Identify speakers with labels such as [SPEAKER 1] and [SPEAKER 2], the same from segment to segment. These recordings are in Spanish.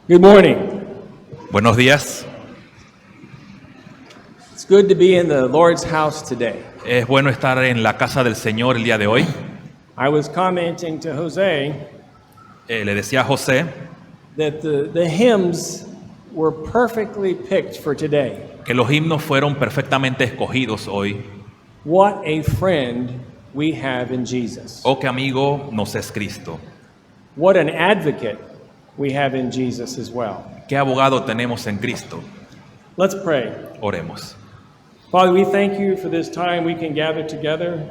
[SPEAKER 1] Good morning.
[SPEAKER 2] Buenos días.
[SPEAKER 1] It's good to be in the Lord's house today.
[SPEAKER 2] Es bueno estar en la casa del Señor el día de hoy.
[SPEAKER 1] I was commenting to Jose
[SPEAKER 2] Le decía a José
[SPEAKER 1] that the hymns were perfectly picked for today.
[SPEAKER 2] que los himnos fueron perfectamente escogidos hoy.
[SPEAKER 1] What a friend we have in Jesus.
[SPEAKER 2] Oh, qué amigo nos es Cristo.
[SPEAKER 1] What an advocate we have in Jesus as well.
[SPEAKER 2] Qué abogado tenemos en Cristo.
[SPEAKER 1] Let's pray.
[SPEAKER 2] Oremos.
[SPEAKER 1] Father, we thank you for this time we can gather together.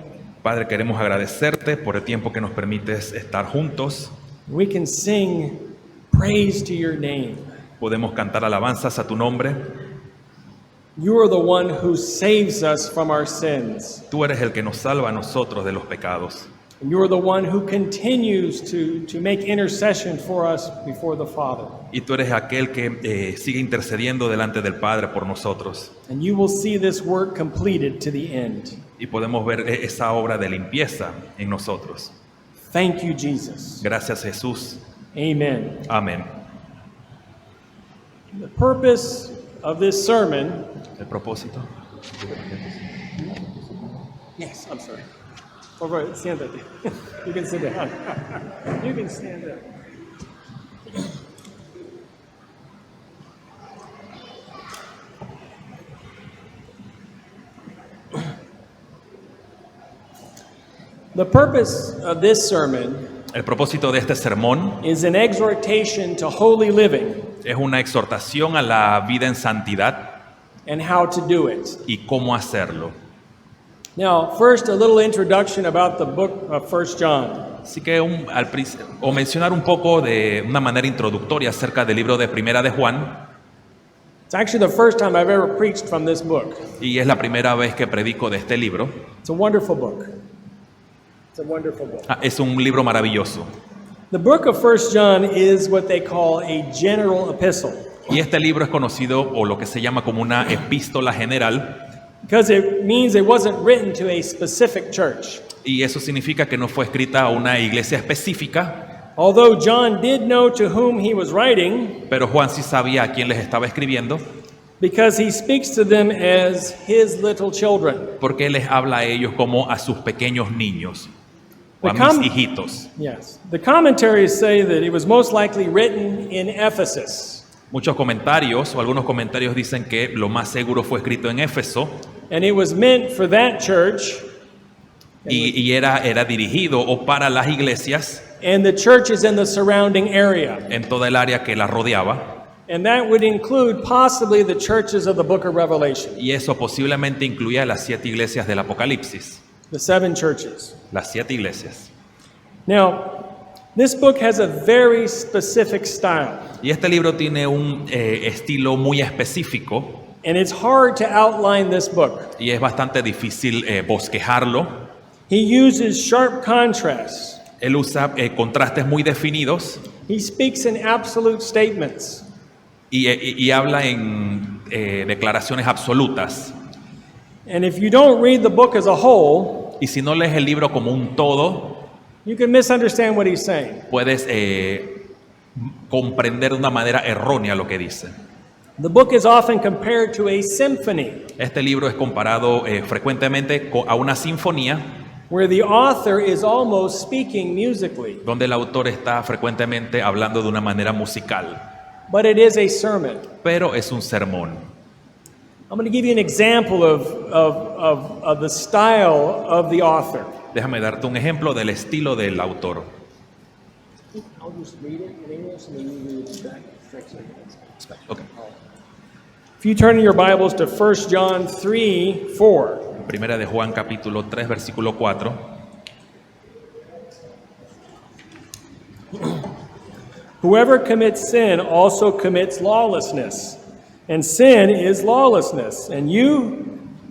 [SPEAKER 2] Padre, queremos agradecerte por el tiempo que nos permites estar juntos.
[SPEAKER 1] We can sing praise to your name.
[SPEAKER 2] Podemos cantar alabanzas a tu nombre.
[SPEAKER 1] You are the one who saves us from our sins.
[SPEAKER 2] Tú eres el que nos salva a nosotros de los pecados.
[SPEAKER 1] And you are the one who continues to make intercession for us before the Father.
[SPEAKER 2] Y tú eres aquel que sigue intercediendo delante del Padre por nosotros.
[SPEAKER 1] And you will see this work completed to the end.
[SPEAKER 2] Y podemos ver esa obra de limpieza en nosotros.
[SPEAKER 1] Thank you, Jesus.
[SPEAKER 2] Gracias, Jesús.
[SPEAKER 1] Amen.
[SPEAKER 2] Amén.
[SPEAKER 1] The purpose of this sermon.
[SPEAKER 2] El propósito.
[SPEAKER 1] Yes, I'm sorry. Por favor, siéntate. You can sit down. You can stand up. The purpose of this sermon
[SPEAKER 2] El propósito de este sermón
[SPEAKER 1] is an exhortation to holy living
[SPEAKER 2] es una exhortación a la vida en santidad
[SPEAKER 1] and how to do it.
[SPEAKER 2] y cómo hacerlo.
[SPEAKER 1] Now, first, a little introduction about the book of 1 John.
[SPEAKER 2] Así que mencionar un poco de una manera introductoria acerca del libro de Primera de Juan,
[SPEAKER 1] It's actually the first time I've ever preached from this book.
[SPEAKER 2] y es la primera vez que predico de este libro.
[SPEAKER 1] It's a wonderful book. It's a wonderful book.
[SPEAKER 2] Es un libro maravilloso.
[SPEAKER 1] The book of 1 John is what they call a general epistle
[SPEAKER 2] Y este libro es conocido o lo que se llama como una epístola general,
[SPEAKER 1] because it means it wasn't written to a specific church.
[SPEAKER 2] y eso significa que no fue escrita a una iglesia específica,
[SPEAKER 1] Although John did know to whom he was writing,
[SPEAKER 2] pero Juan sí sabía a quién les estaba escribiendo,
[SPEAKER 1] because he speaks to them as his little children.
[SPEAKER 2] porque él les habla a ellos como a sus pequeños niños o a
[SPEAKER 1] The com-
[SPEAKER 2] mis hijitos.
[SPEAKER 1] Yes. The commentaries say that it was most likely written in Ephesus.
[SPEAKER 2] Muchos comentarios o algunos comentarios dicen que lo más seguro fue escrito en Éfeso
[SPEAKER 1] And it was meant for that church
[SPEAKER 2] y era dirigido o para las iglesias
[SPEAKER 1] and the churches in the surrounding area.
[SPEAKER 2] en toda el área que la rodeaba,
[SPEAKER 1] And that would include possibly the churches of the book of Revelation,
[SPEAKER 2] y eso posiblemente incluía las 7 iglesias del Apocalipsis,
[SPEAKER 1] the 7 churches.
[SPEAKER 2] las 7 iglesias.
[SPEAKER 1] Now, this book has a very specific style,
[SPEAKER 2] Y este libro tiene un estilo muy específico
[SPEAKER 1] and it's hard to outline this book.
[SPEAKER 2] y es bastante difícil bosquejarlo.
[SPEAKER 1] He uses sharp contrasts.
[SPEAKER 2] Él usa contrastes muy definidos
[SPEAKER 1] He speaks in absolute statements.
[SPEAKER 2] y habla en declaraciones absolutas.
[SPEAKER 1] And if you don't read the book as a whole,
[SPEAKER 2] Y si no lees el libro como un todo,
[SPEAKER 1] you can misunderstand what he's saying.
[SPEAKER 2] puedes comprender de una manera errónea lo que dice.
[SPEAKER 1] The book is often compared to a symphony,
[SPEAKER 2] Este libro es comparado frecuentemente a una sinfonía
[SPEAKER 1] where the author is almost speaking musically,
[SPEAKER 2] donde el autor está frecuentemente hablando de una manera musical,
[SPEAKER 1] but it is a sermon.
[SPEAKER 2] pero es un sermón.
[SPEAKER 1] I'm going to give you an example of the style of the author.
[SPEAKER 2] Déjame darte un ejemplo del estilo del autor.
[SPEAKER 1] I'll just read it in English and then you read it back.
[SPEAKER 2] Okay.
[SPEAKER 1] If you turn in your Bibles to 1 John 3:4.
[SPEAKER 2] Primera de Juan capítulo 3 versículo 4.
[SPEAKER 1] Whoever commits sin also commits lawlessness, and sin is lawlessness. And you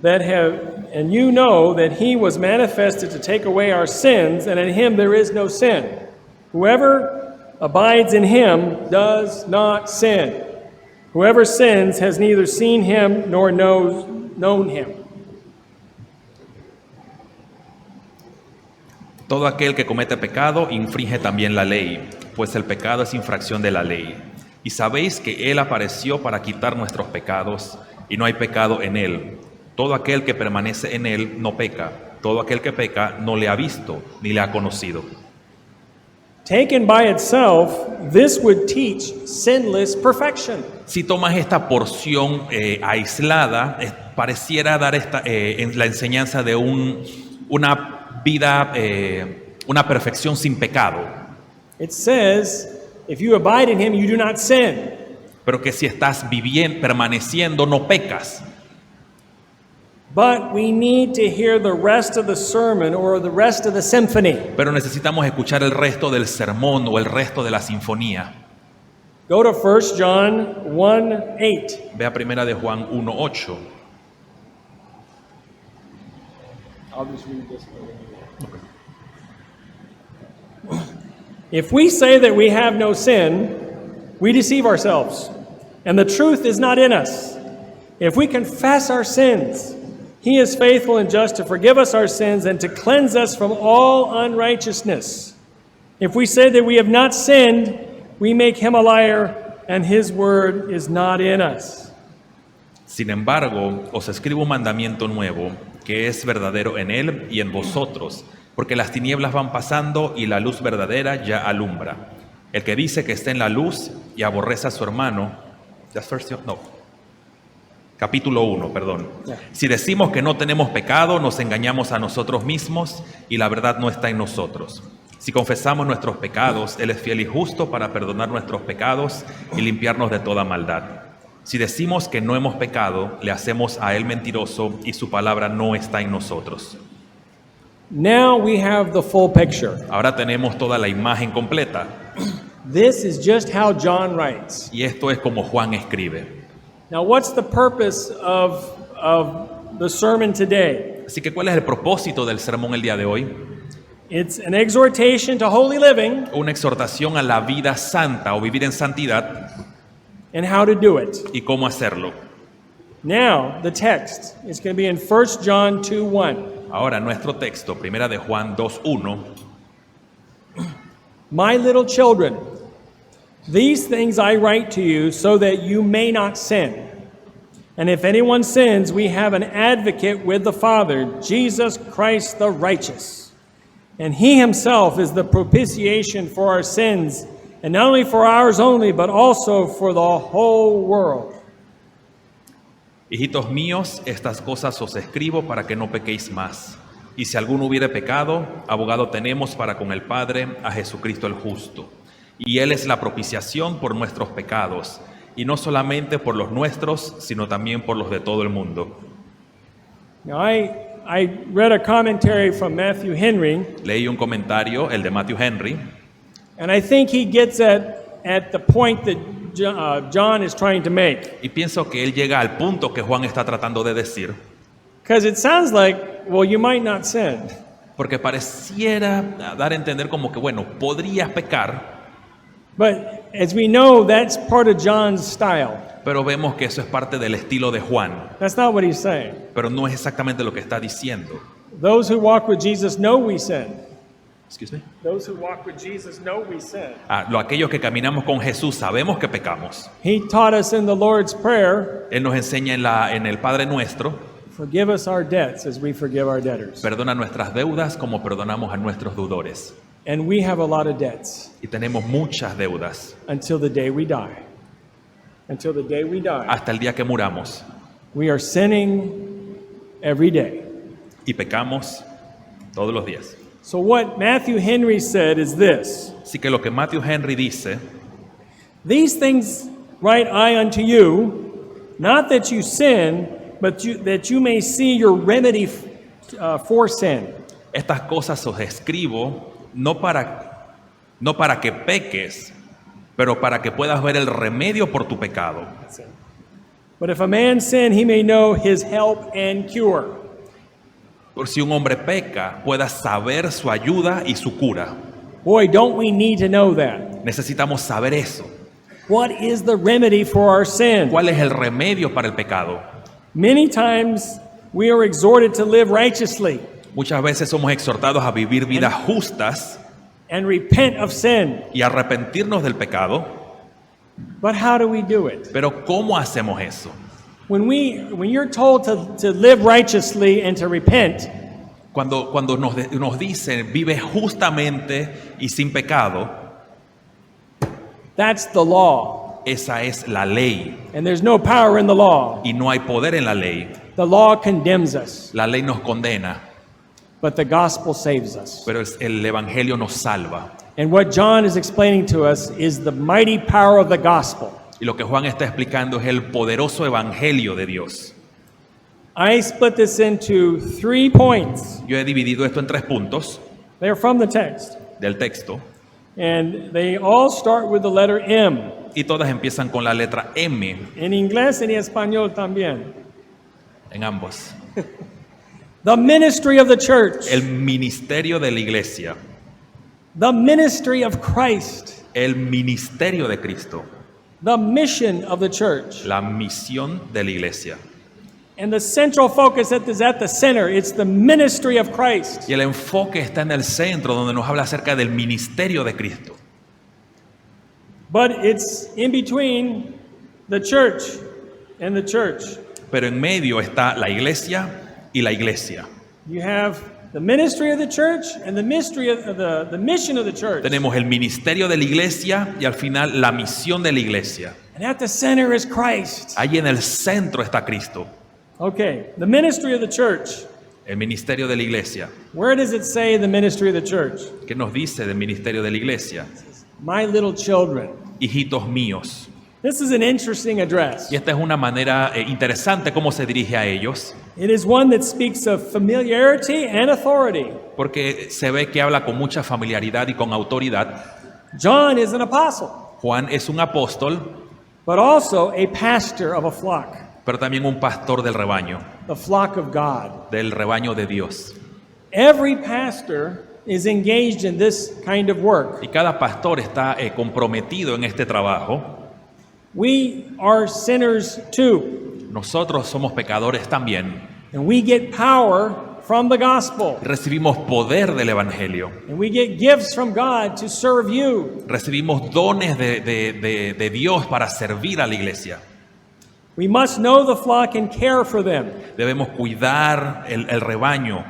[SPEAKER 1] know that he was manifested to take away our sins, and in him there is no sin. Whoever abides in him does not sin. Whoever sins has neither seen him nor known him.
[SPEAKER 2] Todo aquel que comete pecado infringe también la ley, pues el pecado es infracción de la ley. Y sabéis que Él apareció para quitar nuestros pecados, y no hay pecado en Él. Todo aquel que permanece en Él no peca. Todo aquel que peca no le ha visto ni le ha conocido.
[SPEAKER 1] Taken by itself, this would teach sinless perfection.
[SPEAKER 2] Si tomas esta porción aislada, pareciera dar la enseñanza de una vida, una perfección sin pecado.
[SPEAKER 1] It says, if you abide in him, you do not sin.
[SPEAKER 2] Pero que si estás viviendo, permaneciendo, no pecas.
[SPEAKER 1] But we need to hear the rest of the sermon or the rest of the symphony.
[SPEAKER 2] Pero necesitamos escuchar el resto del sermón o el resto de la sinfonía.
[SPEAKER 1] Go to 1 John 1:8.
[SPEAKER 2] Ve a Primera de Juan 1:8.
[SPEAKER 1] I'll just read this one. If we say that we have no sin, we deceive ourselves, and the truth is not in us. If we confess our sins, he is faithful and just to forgive us our sins and to cleanse us from all unrighteousness. If we say that we have not sinned, we make him a liar, and his word is not in us.
[SPEAKER 2] Sin embargo, os escribo un mandamiento nuevo, que es verdadero en él y en vosotros, porque las tinieblas van pasando y la luz verdadera ya alumbra. El que dice que está en la luz y aborrece a su hermano, capítulo 1, perdón. Si decimos que no tenemos pecado, nos engañamos a nosotros mismos y la verdad no está en nosotros. Si confesamos nuestros pecados, Él es fiel y justo para perdonar nuestros pecados y limpiarnos de toda maldad. Si decimos que no hemos pecado, le hacemos a Él mentiroso y su palabra no está en nosotros.
[SPEAKER 1] Now we have the full picture.
[SPEAKER 2] Ahora tenemos toda la imagen completa.
[SPEAKER 1] This is just how John writes.
[SPEAKER 2] Y esto es como Juan escribe.
[SPEAKER 1] Now, what's the purpose of the sermon today?
[SPEAKER 2] Así que, ¿cuál es el propósito del sermón el día de hoy?
[SPEAKER 1] It's an exhortation to holy living
[SPEAKER 2] Una exhortación a la vida santa o vivir en santidad
[SPEAKER 1] and how to do it.
[SPEAKER 2] y cómo hacerlo.
[SPEAKER 1] Now, the text is going to be in 1 John 2:1.
[SPEAKER 2] Ahora, nuestro texto, Primera de Juan 2:1.
[SPEAKER 1] My little children, these things I write to you so that you may not sin. And if anyone sins, we have an advocate with the Father, Jesus Christ the righteous. And he himself is the propitiation for our sins, and not only for ours only, but also for the whole world.
[SPEAKER 2] Hijitos míos, estas cosas os escribo para que no pequéis más. Y si alguno hubiere pecado, abogado tenemos para con el Padre a Jesucristo el justo. Y Él es la propiciación por nuestros pecados, y no solamente por los nuestros, sino también por los de todo el mundo.
[SPEAKER 1] Now, I read a commentary from Matthew Henry,
[SPEAKER 2] Leí un comentario, el de Matthew Henry,
[SPEAKER 1] and I think he gets at the point that John is trying to make.
[SPEAKER 2] y pienso que él llega al punto que Juan está tratando de decir,
[SPEAKER 1] Because it sounds like, well, you might not sin.
[SPEAKER 2] porque pareciera dar a entender como que, bueno, podrías pecar,
[SPEAKER 1] But as we know, that's part of John's style.
[SPEAKER 2] pero vemos que eso es parte del estilo de Juan,
[SPEAKER 1] That's not what he's saying.
[SPEAKER 2] pero no es exactamente lo que está diciendo.
[SPEAKER 1] Those who walk with Jesus know we sin.
[SPEAKER 2] Excuse me.
[SPEAKER 1] Those who walk with Jesus know we sin.
[SPEAKER 2] Aquellos que caminamos con Jesús sabemos que pecamos.
[SPEAKER 1] He taught us in the Lord's Prayer,
[SPEAKER 2] Él nos enseña en el Padre Nuestro,
[SPEAKER 1] forgive us our debts as we forgive our debtors.
[SPEAKER 2] perdona nuestras deudas como perdonamos a nuestros deudores.
[SPEAKER 1] And we have a lot of debts
[SPEAKER 2] Y tenemos muchas deudas
[SPEAKER 1] until the day we die. Until the day we die.
[SPEAKER 2] hasta el día que muramos.
[SPEAKER 1] We are sinning every day.
[SPEAKER 2] Y pecamos todos los días.
[SPEAKER 1] So what Matthew Henry said is this:
[SPEAKER 2] Así que lo que Matthew Henry dice,
[SPEAKER 1] these things write I unto you, not that you sin, but that you may see your remedy for sin.
[SPEAKER 2] estas cosas os escribo no para que peques, pero para que puedas ver el remedio por tu pecado.
[SPEAKER 1] But if a man sin, he may know his help and cure.
[SPEAKER 2] Por si un hombre peca, puedas saber su ayuda y su cura.
[SPEAKER 1] Boy, don't we need to know that.
[SPEAKER 2] Necesitamos saber eso.
[SPEAKER 1] What is the remedy for our sin?
[SPEAKER 2] ¿Cuál es el remedio para el pecado?
[SPEAKER 1] Many times we are exhorted to live righteously
[SPEAKER 2] Muchas veces somos exhortados a vivir vidas justas
[SPEAKER 1] and repent of sin.
[SPEAKER 2] y arrepentirnos del pecado.
[SPEAKER 1] But how do we do it?
[SPEAKER 2] Pero ¿cómo hacemos eso?
[SPEAKER 1] When you're told to live righteously and to repent,
[SPEAKER 2] Cuando nos dicen vive justamente y sin pecado,
[SPEAKER 1] that's the law.
[SPEAKER 2] esa es la ley.
[SPEAKER 1] And there's no power in the law.
[SPEAKER 2] Y no hay poder en la ley.
[SPEAKER 1] The law condemns us,
[SPEAKER 2] La ley nos condena,
[SPEAKER 1] but the gospel saves us.
[SPEAKER 2] pero el evangelio nos salva.
[SPEAKER 1] And what John is explaining to us is the mighty power of the gospel.
[SPEAKER 2] Y lo que Juan está explicando es el poderoso evangelio de Dios.
[SPEAKER 1] I split this into 3 points.
[SPEAKER 2] Yo he dividido esto en 3 puntos
[SPEAKER 1] They're from the text.
[SPEAKER 2] del texto
[SPEAKER 1] And they all start with the letter M.
[SPEAKER 2] y todas empiezan con la letra M
[SPEAKER 1] En inglés y en español también.
[SPEAKER 2] en ambos.
[SPEAKER 1] The ministry of the church.
[SPEAKER 2] El ministerio de la iglesia,
[SPEAKER 1] The ministry of Christ.
[SPEAKER 2] el ministerio de Cristo,
[SPEAKER 1] The mission of the church.
[SPEAKER 2] la misión de la iglesia.
[SPEAKER 1] And the central focus is at the center. It's the ministry of Christ.
[SPEAKER 2] Y el enfoque está en el centro, donde nos habla acerca del ministerio de Cristo.
[SPEAKER 1] But it's in between the church and the church.
[SPEAKER 2] Pero en medio está la iglesia y la iglesia.
[SPEAKER 1] You have the ministry of the church and the mystery of the mission of the church.
[SPEAKER 2] Tenemos el ministerio de la iglesia y al final la misión de la iglesia.
[SPEAKER 1] And at the center is Christ.
[SPEAKER 2] Ahí en el centro está Cristo.
[SPEAKER 1] Okay, the ministry of the church.
[SPEAKER 2] El ministerio de la iglesia.
[SPEAKER 1] Where does it say the ministry of the church?
[SPEAKER 2] ¿Qué nos dice del ministerio de la iglesia?
[SPEAKER 1] My little children.
[SPEAKER 2] Hijitos míos.
[SPEAKER 1] This is an interesting address.
[SPEAKER 2] Y esta es una manera interesante cómo se dirige a ellos,
[SPEAKER 1] It is one that speaks of familiarity and authority.
[SPEAKER 2] porque se ve que habla con mucha familiaridad y con autoridad.
[SPEAKER 1] John is an apostle,
[SPEAKER 2] Juan es un apóstol,
[SPEAKER 1] but also a pastor of a flock,
[SPEAKER 2] pero también un pastor del rebaño,
[SPEAKER 1] the flock of God.
[SPEAKER 2] del rebaño de Dios.
[SPEAKER 1] Every pastor is engaged in this kind of work.
[SPEAKER 2] Y cada pastor está comprometido en este trabajo.
[SPEAKER 1] We are sinners too,
[SPEAKER 2] Nosotros somos pecadores también.
[SPEAKER 1] and we get power from the gospel,
[SPEAKER 2] Recibimos poder del evangelio.
[SPEAKER 1] and we get gifts from God to serve you.
[SPEAKER 2] Recibimos dones de Dios para servir a la iglesia.
[SPEAKER 1] We must know the flock and care for them.
[SPEAKER 2] Debemos cuidar el rebaño,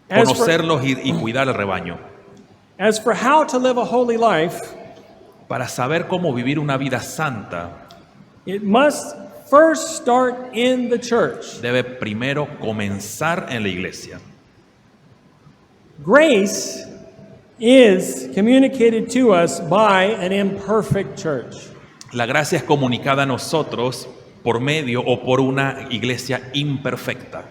[SPEAKER 1] As for,
[SPEAKER 2] conocerlos y cuidar el rebaño.
[SPEAKER 1] as for how to live a holy life,
[SPEAKER 2] Para saber cómo vivir una vida santa,
[SPEAKER 1] it must first start in the church.
[SPEAKER 2] debe primero comenzar en la iglesia.
[SPEAKER 1] Grace is communicated to us by an imperfect church.
[SPEAKER 2] La gracia es comunicada a nosotros por medio o por una iglesia imperfecta.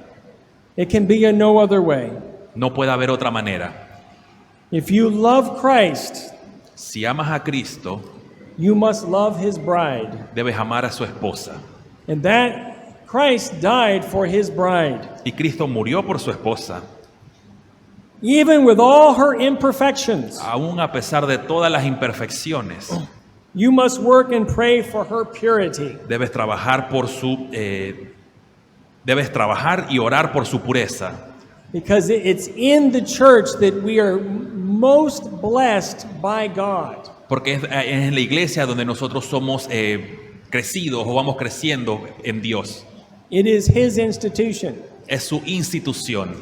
[SPEAKER 1] It can be in no other way.
[SPEAKER 2] No puede haber otra manera.
[SPEAKER 1] If you love Christ,
[SPEAKER 2] Si amas a Cristo,
[SPEAKER 1] you must love his bride.
[SPEAKER 2] debes amar a su esposa.
[SPEAKER 1] And that Christ died for his bride.
[SPEAKER 2] Y Cristo murió por su esposa,
[SPEAKER 1] Even with all her imperfections,
[SPEAKER 2] aún a pesar de todas las imperfecciones.
[SPEAKER 1] you must work and pray for her purity.
[SPEAKER 2] Debes trabajar debes trabajar y orar por su pureza,
[SPEAKER 1] Because it's in the church that we are most blessed by God.
[SPEAKER 2] porque es en la iglesia donde nosotros somos crecidos o vamos creciendo en Dios.
[SPEAKER 1] It is his institution.
[SPEAKER 2] Es su institución.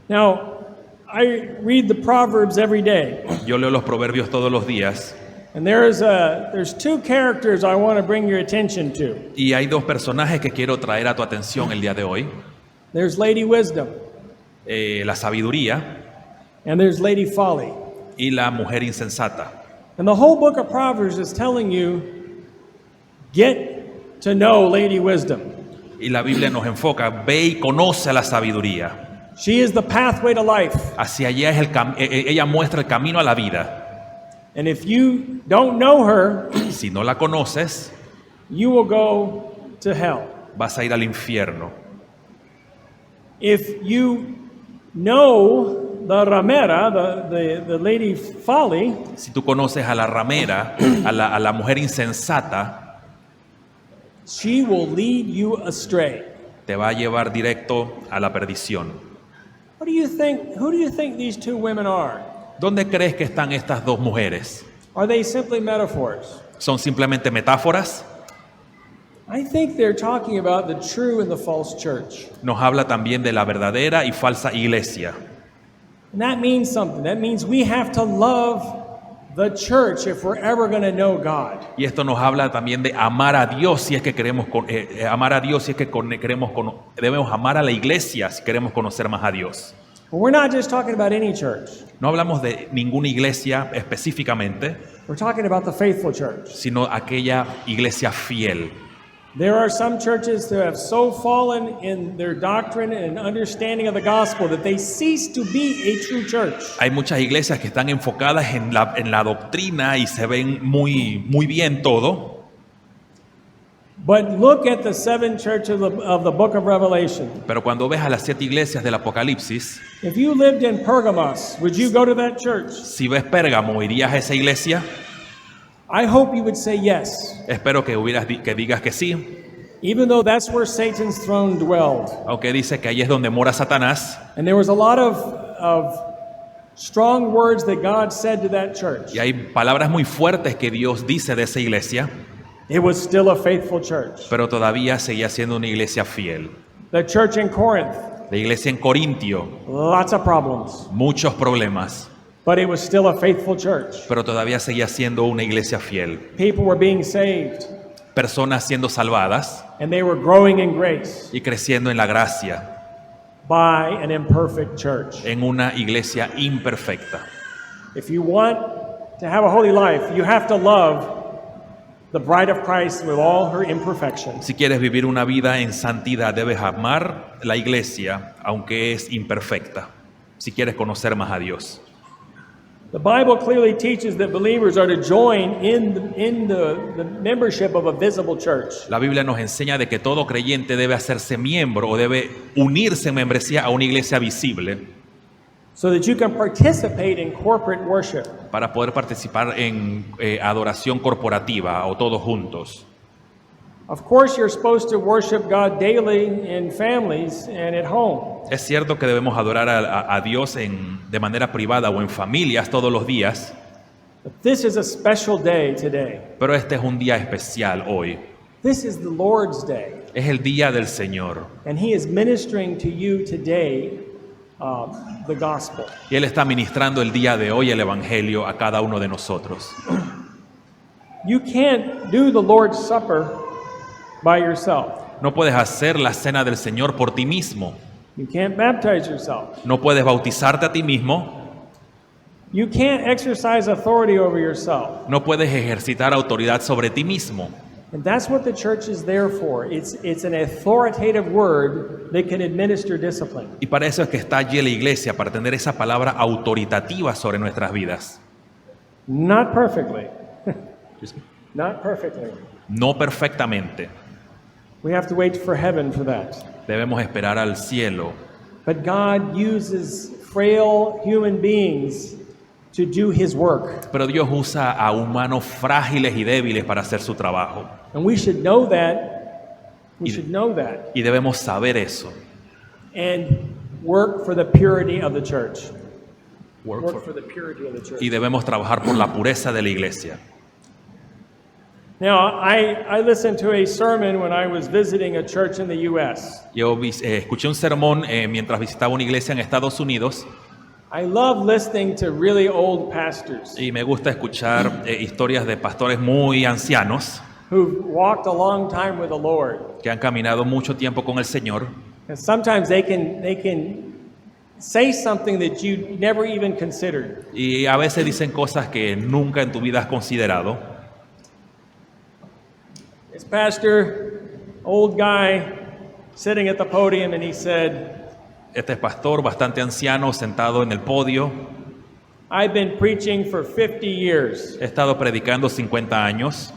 [SPEAKER 1] Now, I read the Proverbs every day,
[SPEAKER 2] Yo leo los proverbios todos los días
[SPEAKER 1] and there's 2 characters I want to bring your attention to.
[SPEAKER 2] y hay 2 personajes que quiero traer a tu atención el día de hoy.
[SPEAKER 1] There's Lady Wisdom
[SPEAKER 2] La sabiduría
[SPEAKER 1] and there's Lady Folly.
[SPEAKER 2] y la mujer insensata.
[SPEAKER 1] And the whole book of Proverbs is telling you, get to know Lady Wisdom.
[SPEAKER 2] Y la Biblia nos enfoca, ve y conoce a la sabiduría.
[SPEAKER 1] She is the pathway to life.
[SPEAKER 2] Hacia allá es ella muestra el camino a la vida.
[SPEAKER 1] And if you don't know her,
[SPEAKER 2] Si no la conoces,
[SPEAKER 1] you will go to hell.
[SPEAKER 2] vas a ir al infierno.
[SPEAKER 1] If you know the ramera, the Lady Folly,
[SPEAKER 2] Si tú conoces a la ramera, a la mujer insensata,
[SPEAKER 1] she will lead you astray.
[SPEAKER 2] te va a llevar directo a la perdición.
[SPEAKER 1] Who do you think these 2 women are?
[SPEAKER 2] ¿Dónde crees que están estas 2 mujeres?
[SPEAKER 1] Are they simply metaphors?
[SPEAKER 2] ¿Son simplemente metáforas?
[SPEAKER 1] I think they're talking about the true and the false church.
[SPEAKER 2] Nos habla también de la verdadera y falsa iglesia.
[SPEAKER 1] And that means something. That means we have to love the church if we're ever going to know God.
[SPEAKER 2] Y esto nos habla también de amar a Dios si es que queremos amar a Dios si es que debemos amar a la iglesia si queremos conocer más a Dios.
[SPEAKER 1] But we're not just talking about any church.
[SPEAKER 2] No hablamos de ninguna iglesia específicamente,
[SPEAKER 1] We're talking about the faithful church.
[SPEAKER 2] sino aquella iglesia fiel.
[SPEAKER 1] There are some churches that have so fallen in their doctrine and understanding of the gospel that they cease to be a true church.
[SPEAKER 2] Hay muchas iglesias que están enfocadas en la doctrina y se ven muy bien todo.
[SPEAKER 1] But look at the seven churches of the book of Revelation.
[SPEAKER 2] Pero cuando ves a las 7 iglesias del Apocalipsis,
[SPEAKER 1] If you lived in Pergamos, would you go to that church?
[SPEAKER 2] si ves Pérgamo, ¿irías a esa iglesia?
[SPEAKER 1] I hope you would say yes,
[SPEAKER 2] Espero que digas que sí,
[SPEAKER 1] even though that's where Satan's throne dwelled.
[SPEAKER 2] aunque dice que ahí es donde mora Satanás.
[SPEAKER 1] And there was a lot of strong words that God said to that church.
[SPEAKER 2] Y hay palabras muy fuertes que Dios dice de esa iglesia,
[SPEAKER 1] It was still a faithful church.
[SPEAKER 2] pero todavía seguía siendo una iglesia fiel.
[SPEAKER 1] The church in Corinth,
[SPEAKER 2] La iglesia en Corintio,
[SPEAKER 1] lots of problems,
[SPEAKER 2] muchos problemas,
[SPEAKER 1] but it was still a faithful church.
[SPEAKER 2] pero todavía seguía siendo una iglesia fiel.
[SPEAKER 1] People were being saved,
[SPEAKER 2] Personas siendo salvadas
[SPEAKER 1] and they were growing in grace
[SPEAKER 2] y creciendo en la gracia
[SPEAKER 1] by an imperfect church.
[SPEAKER 2] en una iglesia imperfecta.
[SPEAKER 1] If you want to have a holy life, you have to love the bride of Christ with all her imperfections.
[SPEAKER 2] Si quieres vivir una vida en santidad, debes amar la iglesia, aunque es imperfecta, si quieres conocer más a Dios.
[SPEAKER 1] The Bible clearly teaches that believers are to join in the membership of a visible church.
[SPEAKER 2] La Biblia nos enseña de que todo creyente debe hacerse miembro o debe unirse en membresía a una iglesia visible
[SPEAKER 1] So that you can participate in corporate worship.
[SPEAKER 2] para poder participar en adoración corporativa o todos juntos.
[SPEAKER 1] Of course, you're supposed to worship God daily in families and at home.
[SPEAKER 2] Es cierto que debemos adorar a Dios de manera privada o en familias todos los días,
[SPEAKER 1] But this is a special day today.
[SPEAKER 2] pero este es un día especial hoy.
[SPEAKER 1] This is the Lord's day.
[SPEAKER 2] Es el día del Señor
[SPEAKER 1] And He is ministering to you today the gospel.
[SPEAKER 2] y Él está ministrando el día de hoy el Evangelio a cada uno de nosotros.
[SPEAKER 1] You can't do the Lord's Supper by yourself.
[SPEAKER 2] No puedes hacer la cena del Señor por ti mismo.
[SPEAKER 1] You can't baptize yourself.
[SPEAKER 2] No puedes bautizarte a ti mismo.
[SPEAKER 1] You can't exercise authority over yourself.
[SPEAKER 2] No puedes ejercitar autoridad sobre ti mismo.
[SPEAKER 1] And that's what the church is there for. It's an authoritative word that can administer discipline.
[SPEAKER 2] Y para eso es que está allí la iglesia, para tener esa palabra autoritativa sobre nuestras vidas.
[SPEAKER 1] Not perfectly. Not perfectly.
[SPEAKER 2] No perfectamente.
[SPEAKER 1] We have to wait for heaven for that.
[SPEAKER 2] Debemos esperar al cielo.
[SPEAKER 1] But God uses frail human beings to do His work.
[SPEAKER 2] Pero Dios usa a humanos frágiles y débiles para hacer su trabajo.
[SPEAKER 1] And we should know that. We should know that.
[SPEAKER 2] Y debemos saber eso.
[SPEAKER 1] And work for the purity of the church. Work for the purity of the church.
[SPEAKER 2] Y debemos trabajar por la pureza de la iglesia.
[SPEAKER 1] Now, I listened to a sermon when I was visiting a church in the U.S.
[SPEAKER 2] Yo escuché un sermón mientras visitaba una iglesia en Estados Unidos
[SPEAKER 1] I love listening to really old pastors
[SPEAKER 2] y me gusta escuchar historias de pastores muy ancianos
[SPEAKER 1] who've walked a long time with the Lord.
[SPEAKER 2] que han caminado mucho tiempo con el Señor.
[SPEAKER 1] And sometimes they can say something that you never even considered.
[SPEAKER 2] Y a veces dicen cosas que nunca en tu vida has considerado.
[SPEAKER 1] This pastor, old guy, sitting at the podium, and he said,
[SPEAKER 2] Este pastor bastante anciano sentado en el podio,
[SPEAKER 1] I've been preaching for 50 years,
[SPEAKER 2] he estado predicando 50 años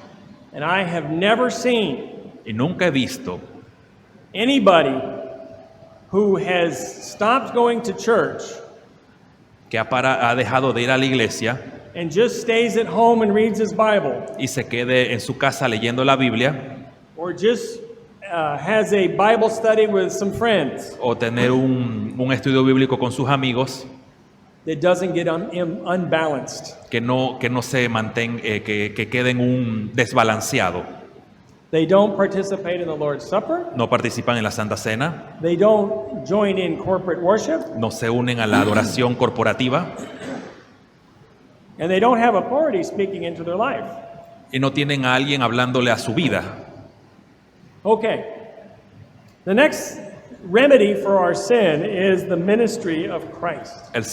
[SPEAKER 1] and I have never seen
[SPEAKER 2] y nunca he visto
[SPEAKER 1] anybody who has stopped going to church
[SPEAKER 2] que ha dejado de ir a la iglesia
[SPEAKER 1] and just stays at home and reads his Bible,
[SPEAKER 2] y se quede en su casa leyendo la Biblia
[SPEAKER 1] or just has a Bible study with some friends.
[SPEAKER 2] o tener un estudio bíblico con sus amigos.
[SPEAKER 1] that doesn't get unbalanced.
[SPEAKER 2] que no se mantenga, que quede en un desbalanceado.
[SPEAKER 1] They don't participate in the Lord's Supper.
[SPEAKER 2] No participan en la Santa Cena,
[SPEAKER 1] They don't join in corporate worship.
[SPEAKER 2] no se unen a la adoración corporativa
[SPEAKER 1] And they don't have authority speaking into their life.
[SPEAKER 2] y no tienen a alguien hablándole a su vida.
[SPEAKER 1] Okay. The next remedy for our sin is the ministry of Christ.
[SPEAKER 2] El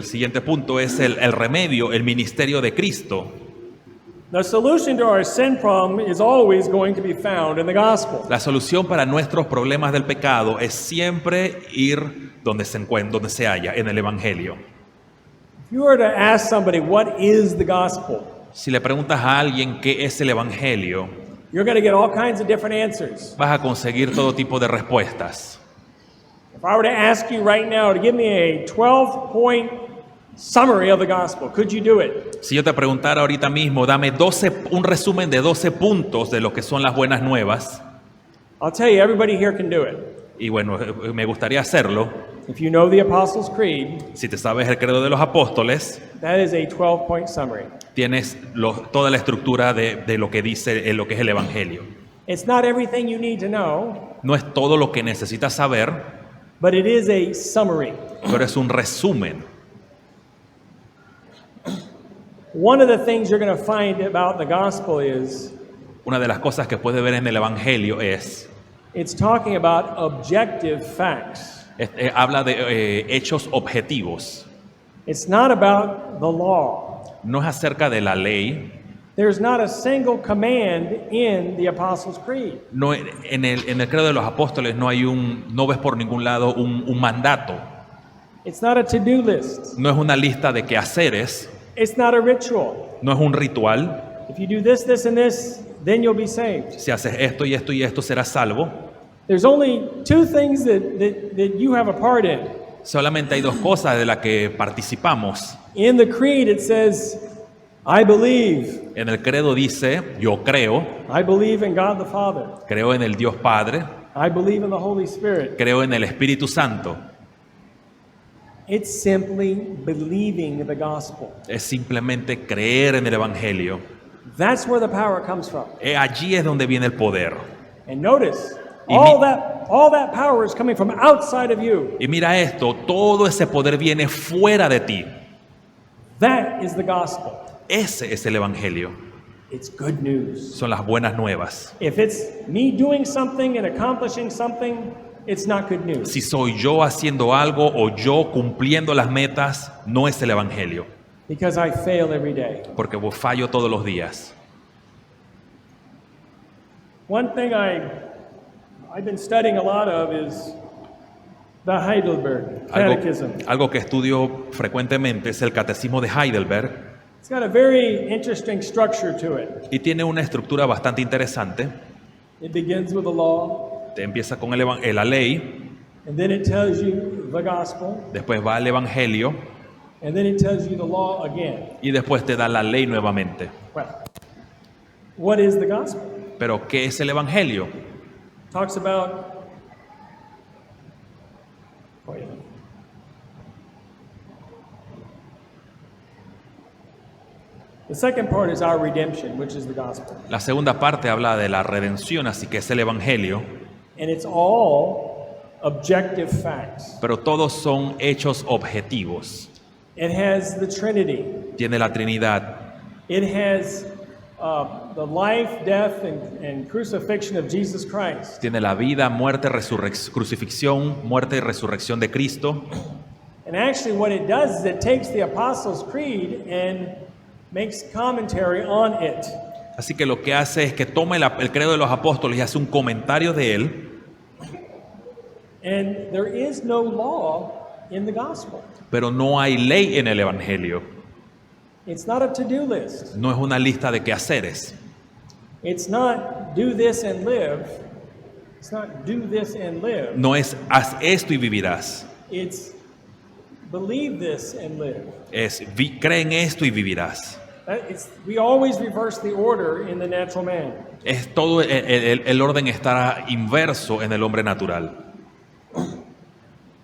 [SPEAKER 2] siguiente punto es el remedio, el ministerio de Cristo.
[SPEAKER 1] The solution to our sin problem is always going to be found in the gospel.
[SPEAKER 2] La solución para nuestros problemas del pecado es siempre ir donde se encuentra, donde se halla, en el Evangelio.
[SPEAKER 1] If you were to ask somebody what is the gospel,
[SPEAKER 2] Si le preguntas a alguien qué es el Evangelio,
[SPEAKER 1] you're going to get all kinds of different answers.
[SPEAKER 2] vas a conseguir todo tipo de respuestas.
[SPEAKER 1] If I were to ask you right now to give me a 12-point summary of the gospel, could you do it?
[SPEAKER 2] Si yo te preguntara ahorita mismo, dame un resumen de 12 puntos de lo que son las buenas nuevas,
[SPEAKER 1] I'll tell you, everybody here can do it.
[SPEAKER 2] y bueno, me gustaría hacerlo.
[SPEAKER 1] If you know the Apostles' Creed,
[SPEAKER 2] Si te sabes el credo de los apóstoles,
[SPEAKER 1] that is a 12-point summary.
[SPEAKER 2] tienes toda la estructura de lo que dice lo que es el Evangelio.
[SPEAKER 1] It's not everything you need to know,
[SPEAKER 2] No es todo lo que necesitas saber,
[SPEAKER 1] but it is a summary.
[SPEAKER 2] pero es un resumen.
[SPEAKER 1] One of the things you're going to find about the gospel is
[SPEAKER 2] Una de las cosas que puedes ver en el Evangelio es,
[SPEAKER 1] it's talking about objective facts.
[SPEAKER 2] habla de hechos objetivos.
[SPEAKER 1] It's not about the law.
[SPEAKER 2] No es acerca de la ley.
[SPEAKER 1] There's not a single command in the Apostles' Creed.
[SPEAKER 2] No, en el credo de los apóstoles no ves por ningún lado un mandato.
[SPEAKER 1] It's not a to-do list.
[SPEAKER 2] No es una lista de quehaceres.
[SPEAKER 1] It's not a ritual.
[SPEAKER 2] No es un ritual.
[SPEAKER 1] If you do this, this, and this, then you'll be saved.
[SPEAKER 2] Si haces esto y esto y esto, serás salvo.
[SPEAKER 1] There's only two things that you have a part in.
[SPEAKER 2] Solamente hay dos cosas de las que participamos.
[SPEAKER 1] In the creed, it says, I believe.
[SPEAKER 2] En el credo dice, yo creo.
[SPEAKER 1] I believe in God the Father.
[SPEAKER 2] Creo en el Dios Padre.
[SPEAKER 1] I believe in the Holy Spirit.
[SPEAKER 2] Creo en el Espíritu Santo.
[SPEAKER 1] It's simply believing the gospel.
[SPEAKER 2] Es simplemente creer en el Evangelio.
[SPEAKER 1] That's where the power comes from.
[SPEAKER 2] Allí es donde viene el poder.
[SPEAKER 1] And notice,
[SPEAKER 2] Y
[SPEAKER 1] all that power is coming from outside of you.
[SPEAKER 2] Y mira esto, todo ese poder viene fuera de ti.
[SPEAKER 1] That is the gospel.
[SPEAKER 2] Ese es el Evangelio.
[SPEAKER 1] It's good news.
[SPEAKER 2] Son las buenas nuevas.
[SPEAKER 1] If it's me doing something and accomplishing something, it's not good news.
[SPEAKER 2] Si soy yo haciendo algo o yo cumpliendo las metas, no es el Evangelio.
[SPEAKER 1] Because I fail every day.
[SPEAKER 2] Porque fallo todos los días.
[SPEAKER 1] One thing I've been studying a lot of is the Heidelberg Catechism.
[SPEAKER 2] Algo que estudio frecuentemente es el Catecismo de Heidelberg
[SPEAKER 1] It's got a very interesting structure to it.
[SPEAKER 2] y tiene una estructura bastante interesante.
[SPEAKER 1] It begins with the law,
[SPEAKER 2] Te empieza con la ley,
[SPEAKER 1] and then it tells you the gospel,
[SPEAKER 2] después va al Evangelio
[SPEAKER 1] and then it tells you the law again.
[SPEAKER 2] y después te da la ley nuevamente.
[SPEAKER 1] Well, what is the gospel?
[SPEAKER 2] Pero ¿qué es el Evangelio?
[SPEAKER 1] Talks about the second part is our redemption, which is the gospel.
[SPEAKER 2] La segunda parte habla de la redención, así que es el Evangelio,
[SPEAKER 1] And it's all objective facts.
[SPEAKER 2] pero todos son hechos objetivos.
[SPEAKER 1] It has the Trinity.
[SPEAKER 2] Tiene la Trinidad,
[SPEAKER 1] It has the life, death, and crucifixion of Jesus Christ.
[SPEAKER 2] tiene la vida, muerte, crucifixión, muerte y resurrección de Cristo.
[SPEAKER 1] And actually what it does is it takes the Apostles' Creed and makes commentary on it.
[SPEAKER 2] Así que lo que hace es que toma el credo de los apóstoles y hace un comentario de él,
[SPEAKER 1] And there is no law in the gospel.
[SPEAKER 2] pero no hay ley en el Evangelio.
[SPEAKER 1] It's not a to-do list.
[SPEAKER 2] No es una lista de quehaceres.
[SPEAKER 1] It's not do this and live. It's not do this and live.
[SPEAKER 2] No es haz esto y vivirás.
[SPEAKER 1] It's believe this and live.
[SPEAKER 2] Es cree en esto y vivirás.
[SPEAKER 1] We always reverse the order in the natural man.
[SPEAKER 2] Es todo el orden estará inverso en el hombre natural.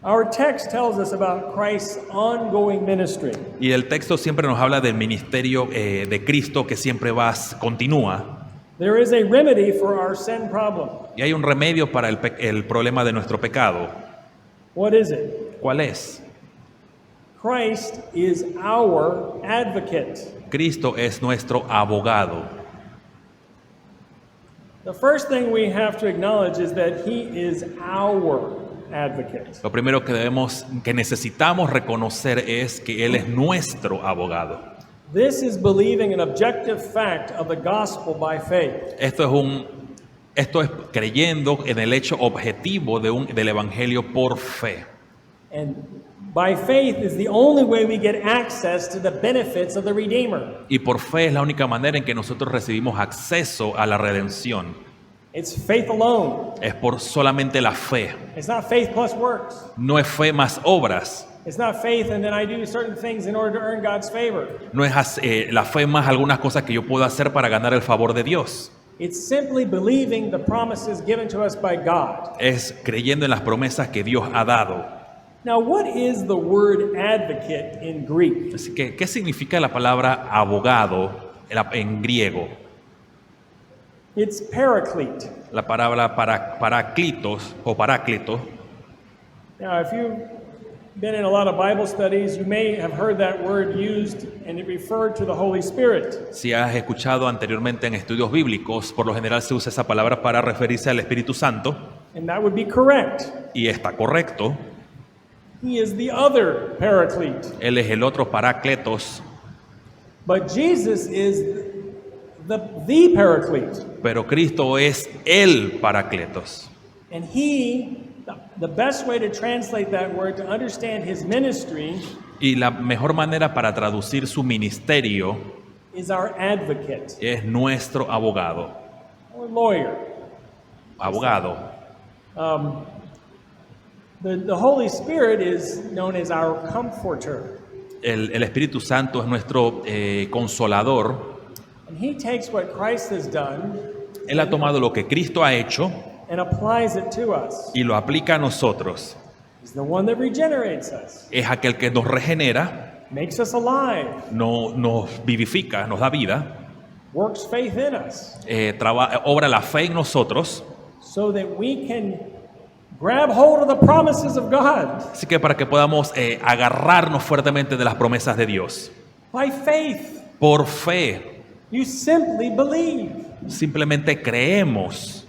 [SPEAKER 1] Our text tells us about Christ's ongoing ministry.
[SPEAKER 2] Y el texto siempre nos habla del ministerio de Cristo que siempre continúa.
[SPEAKER 1] There is a remedy for our sin problem.
[SPEAKER 2] Y hay un remedio para el problema de nuestro pecado.
[SPEAKER 1] What is it?
[SPEAKER 2] ¿Cuál es?
[SPEAKER 1] Christ is our advocate.
[SPEAKER 2] Cristo es nuestro abogado.
[SPEAKER 1] The first thing we have to acknowledge is that he is our advocate.
[SPEAKER 2] Lo primero que necesitamos reconocer es que Él es nuestro abogado.
[SPEAKER 1] This is believing an objective fact of the gospel by faith.
[SPEAKER 2] Esto es creyendo en el hecho objetivo del evangelio por fe.
[SPEAKER 1] And by faith is the only way we get access to the benefits of the Redeemer.
[SPEAKER 2] Y por fe es la única manera en que nosotros recibimos acceso a la redención.
[SPEAKER 1] It's faith alone.
[SPEAKER 2] Es por solamente la fe.
[SPEAKER 1] It's not faith plus works.
[SPEAKER 2] No es fe más obras.
[SPEAKER 1] It's not faith and then I do certain things in order to earn God's favor.
[SPEAKER 2] No es la fe más algunas cosas que yo puedo hacer para ganar el favor de Dios.
[SPEAKER 1] It's simply believing the promises given to us by God.
[SPEAKER 2] Es creyendo en las promesas que Dios ha dado.
[SPEAKER 1] Now, what is the word advocate in Greek?
[SPEAKER 2] Así que, ¿qué significa la palabra abogado en griego?
[SPEAKER 1] It's paraclete.
[SPEAKER 2] La palabra paráclitos o paráclito.
[SPEAKER 1] Now, if you've been in a lot of Bible studies, you may have heard that word used and it referred to the Holy Spirit.
[SPEAKER 2] Si has escuchado anteriormente en estudios bíblicos, por lo general se usa esa palabra para referirse al Espíritu Santo.
[SPEAKER 1] And that would be correct.
[SPEAKER 2] Y está correcto.
[SPEAKER 1] He is the other paraclete.
[SPEAKER 2] Él es el otro parácletos.
[SPEAKER 1] But Jesus is the paraclete.
[SPEAKER 2] Pero Cristo es el parácletos.
[SPEAKER 1] And the best way to translate that word to understand his ministry
[SPEAKER 2] Y la mejor manera para traducir su ministerio
[SPEAKER 1] is our advocate,
[SPEAKER 2] es nuestro abogado.
[SPEAKER 1] or lawyer.
[SPEAKER 2] Abogado.
[SPEAKER 1] The Holy Spirit is known as our comforter.
[SPEAKER 2] El Espíritu Santo es nuestro consolador.
[SPEAKER 1] And he takes what Christ has done
[SPEAKER 2] Él ha tomado lo que Cristo ha hecho
[SPEAKER 1] and applies it to us.
[SPEAKER 2] y lo aplica a nosotros.
[SPEAKER 1] He's the one that regenerates us,
[SPEAKER 2] Es aquel que nos regenera,
[SPEAKER 1] makes us alive,
[SPEAKER 2] nos vivifica, nos da vida,
[SPEAKER 1] works faith in us,
[SPEAKER 2] obra la fe en nosotros.
[SPEAKER 1] so that we can grab hold of the promises of God
[SPEAKER 2] Así que para que podamos agarrarnos fuertemente de las promesas de Dios.
[SPEAKER 1] by faith.
[SPEAKER 2] Por fe,
[SPEAKER 1] You simply believe.
[SPEAKER 2] simplemente creemos.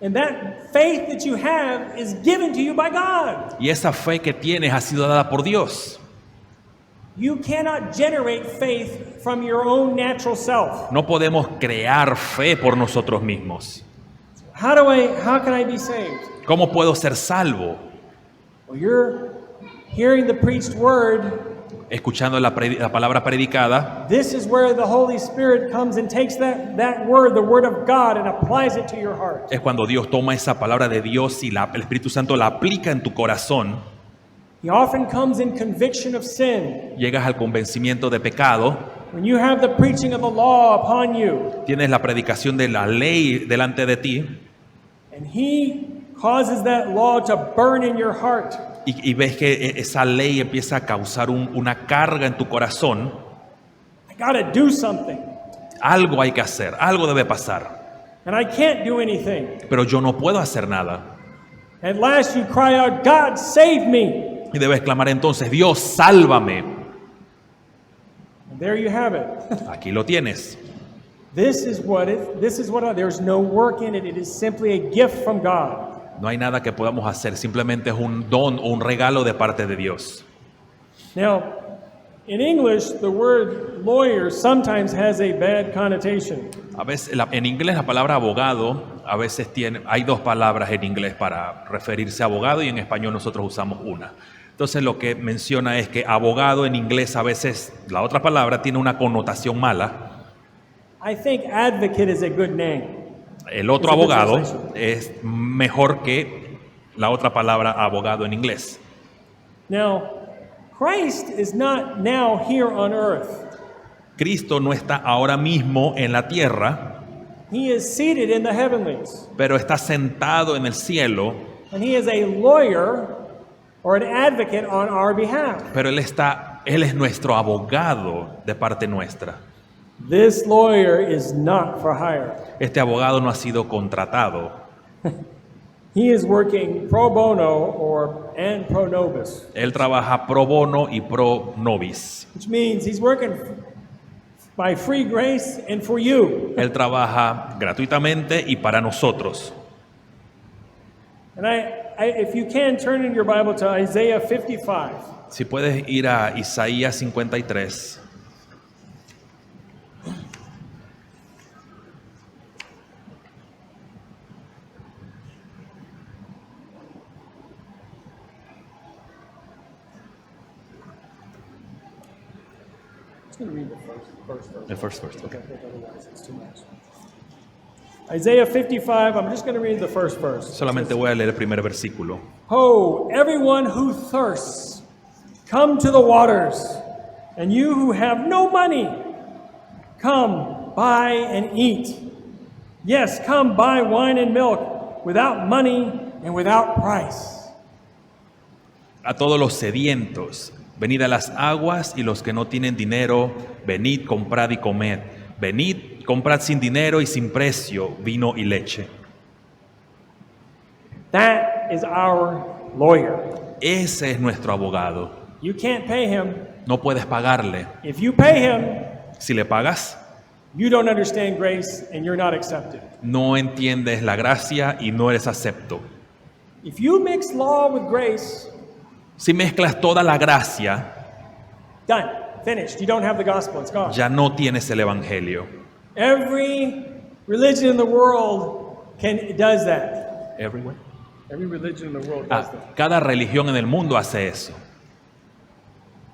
[SPEAKER 1] And that faith that you have is given to you by God.
[SPEAKER 2] Y esa fe que tienes ha sido dada por Dios.
[SPEAKER 1] You cannot generate faith from your own natural self.
[SPEAKER 2] No podemos crear fe por nosotros mismos.
[SPEAKER 1] How can I be saved?
[SPEAKER 2] ¿Cómo puedo ser salvo?
[SPEAKER 1] Well, you're hearing the preached word.
[SPEAKER 2] Escuchando la palabra predicada,
[SPEAKER 1] This is where the Holy Spirit comes and takes that word, the word of God, and applies it to your heart.
[SPEAKER 2] es cuando Dios toma esa palabra de Dios y el Espíritu Santo la aplica en tu corazón.
[SPEAKER 1] He often comes in conviction of sin.
[SPEAKER 2] Llegas al convencimiento de pecado,
[SPEAKER 1] When you have the preaching of the law upon you,
[SPEAKER 2] tienes la predicación de la ley delante de ti
[SPEAKER 1] and He causes that law to burn in your heart.
[SPEAKER 2] y ves que esa ley empieza a causar una carga en tu corazón.
[SPEAKER 1] I gotta do something,
[SPEAKER 2] Algo hay que hacer, algo debe pasar,
[SPEAKER 1] and I can't do anything.
[SPEAKER 2] pero yo no puedo hacer nada.
[SPEAKER 1] At last you cry out, God, save me.
[SPEAKER 2] Y debes clamar entonces, Dios, sálvame.
[SPEAKER 1] And there you have it.
[SPEAKER 2] Aquí lo tienes.
[SPEAKER 1] There's no work in it. It is simply a gift from God.
[SPEAKER 2] No hay nada que podamos hacer, simplemente es un don o un regalo de parte de Dios.
[SPEAKER 1] Now, in English, the word lawyer sometimes has a bad connotation.
[SPEAKER 2] A veces, en inglés la palabra abogado, a veces hay dos palabras en inglés para referirse a abogado y en español nosotros usamos una. Entonces lo que menciona es que abogado en inglés a veces, la otra palabra tiene una connotación mala.
[SPEAKER 1] I think advocate is a good name.
[SPEAKER 2] El otro
[SPEAKER 1] It's a good
[SPEAKER 2] abogado
[SPEAKER 1] translation.
[SPEAKER 2] es mejor que la otra palabra abogado en inglés.
[SPEAKER 1] Now, Christ is not now here on earth.
[SPEAKER 2] Cristo no está ahora mismo en la tierra,
[SPEAKER 1] He is seated in the heavenlies.
[SPEAKER 2] pero está sentado en el cielo
[SPEAKER 1] And he is a lawyer or an advocate on our behalf.
[SPEAKER 2] Pero Él es nuestro abogado de parte nuestra.
[SPEAKER 1] This lawyer is not for hire.
[SPEAKER 2] Este abogado no ha sido contratado.
[SPEAKER 1] He is working pro bono and pro nobis,
[SPEAKER 2] Él trabaja pro bono y pro nobis.
[SPEAKER 1] which means he's working by free grace and for you.
[SPEAKER 2] Él trabaja gratuitamente y para nosotros.
[SPEAKER 1] And if you can, turn in your Bible to Isaiah 55.
[SPEAKER 2] Si puedes ir a Isaías 53.
[SPEAKER 1] I'm just going to read the first verse.
[SPEAKER 2] El first verse, okay.
[SPEAKER 1] Otherwise, it's too much. Isaiah 55, I'm just going to read the first verse.
[SPEAKER 2] Solamente voy a leer el primer versículo.
[SPEAKER 1] Ho, everyone who thirsts, come to the waters, and you who have no money, come, buy and eat. Yes, come buy wine and milk without money and without price.
[SPEAKER 2] A todos los sedientos, venid a las aguas, y los que no tienen dinero, venid, comprad y comed. Venid, comprad sin dinero y sin precio vino y leche.
[SPEAKER 1] That is our lawyer.
[SPEAKER 2] Ese es nuestro abogado.
[SPEAKER 1] You can't pay him.
[SPEAKER 2] No puedes pagarle.
[SPEAKER 1] If you pay him,
[SPEAKER 2] Si le pagas,
[SPEAKER 1] you don't understand grace and you're not accepted.
[SPEAKER 2] no entiendes la gracia y no eres acepto.
[SPEAKER 1] If you mix law with grace,
[SPEAKER 2] Si mezclas toda la gracia,
[SPEAKER 1] done, finished. You don't have the gospel, it's gone.
[SPEAKER 2] ya no tienes el evangelio.
[SPEAKER 1] Every religion in the world does that.
[SPEAKER 2] Everywhere.
[SPEAKER 1] Every religion in the world does that.
[SPEAKER 2] Cada religión en el mundo hace eso.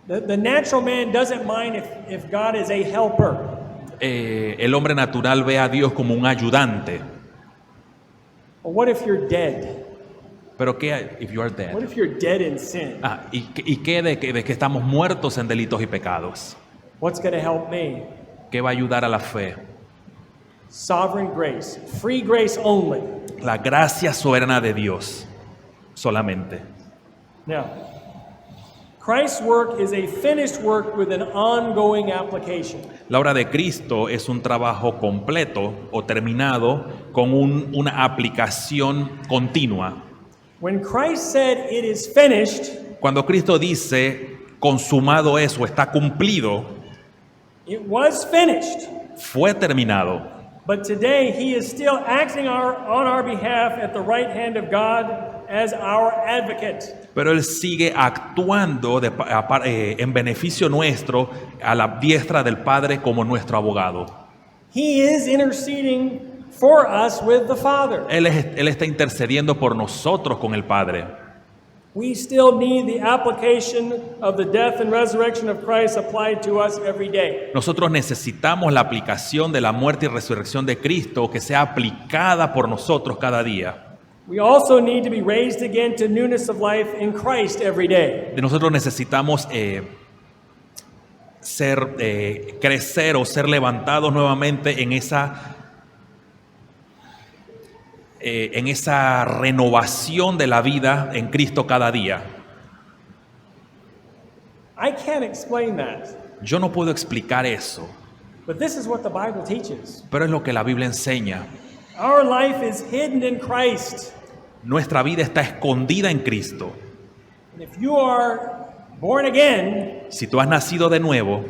[SPEAKER 1] The natural man doesn't mind if God is a helper.
[SPEAKER 2] El hombre natural ve a Dios como un ayudante.
[SPEAKER 1] But what if you're dead?
[SPEAKER 2] Pero ¿qué if you are dead?
[SPEAKER 1] What if you're dead in sin?
[SPEAKER 2] ¿Y qué de que estamos muertos en delitos y pecados?
[SPEAKER 1] What's going to help me?
[SPEAKER 2] ¿Qué va a ayudar a la fe?
[SPEAKER 1] Sovereign grace, free grace only.
[SPEAKER 2] La gracia soberana de Dios solamente.
[SPEAKER 1] Now, Christ's work is a finished work with an ongoing application.
[SPEAKER 2] La obra de Cristo es un trabajo completo o terminado con una aplicación continua.
[SPEAKER 1] When Christ said it is finished,
[SPEAKER 2] Cuando Cristo dice consumado es o está cumplido,
[SPEAKER 1] it was finished.
[SPEAKER 2] fue terminado.
[SPEAKER 1] But today he is still acting on our behalf at the right hand of God as our advocate.
[SPEAKER 2] Pero Él sigue actuando en beneficio nuestro a la diestra del Padre como nuestro abogado.
[SPEAKER 1] He is interceding for us with the Father.
[SPEAKER 2] Él está intercediendo por nosotros con el Padre.
[SPEAKER 1] We still need the application of the death and resurrection of Christ applied to us every day.
[SPEAKER 2] Nosotros necesitamos la aplicación de la muerte y resurrección de Cristo que sea aplicada por nosotros cada día.
[SPEAKER 1] We also need to be raised again to newness of life in Christ every day.
[SPEAKER 2] De nosotros necesitamos crecer o ser levantados nuevamente en esa renovación de la vida en Cristo cada día.
[SPEAKER 1] I can't explain that,
[SPEAKER 2] Yo no puedo explicar eso,
[SPEAKER 1] but this is what the Bible teaches.
[SPEAKER 2] pero es lo que la Biblia enseña.
[SPEAKER 1] Our life is hidden in Christ.
[SPEAKER 2] Nuestra vida está escondida en Cristo.
[SPEAKER 1] And if you are born again,
[SPEAKER 2] Si tú has nacido de nuevo,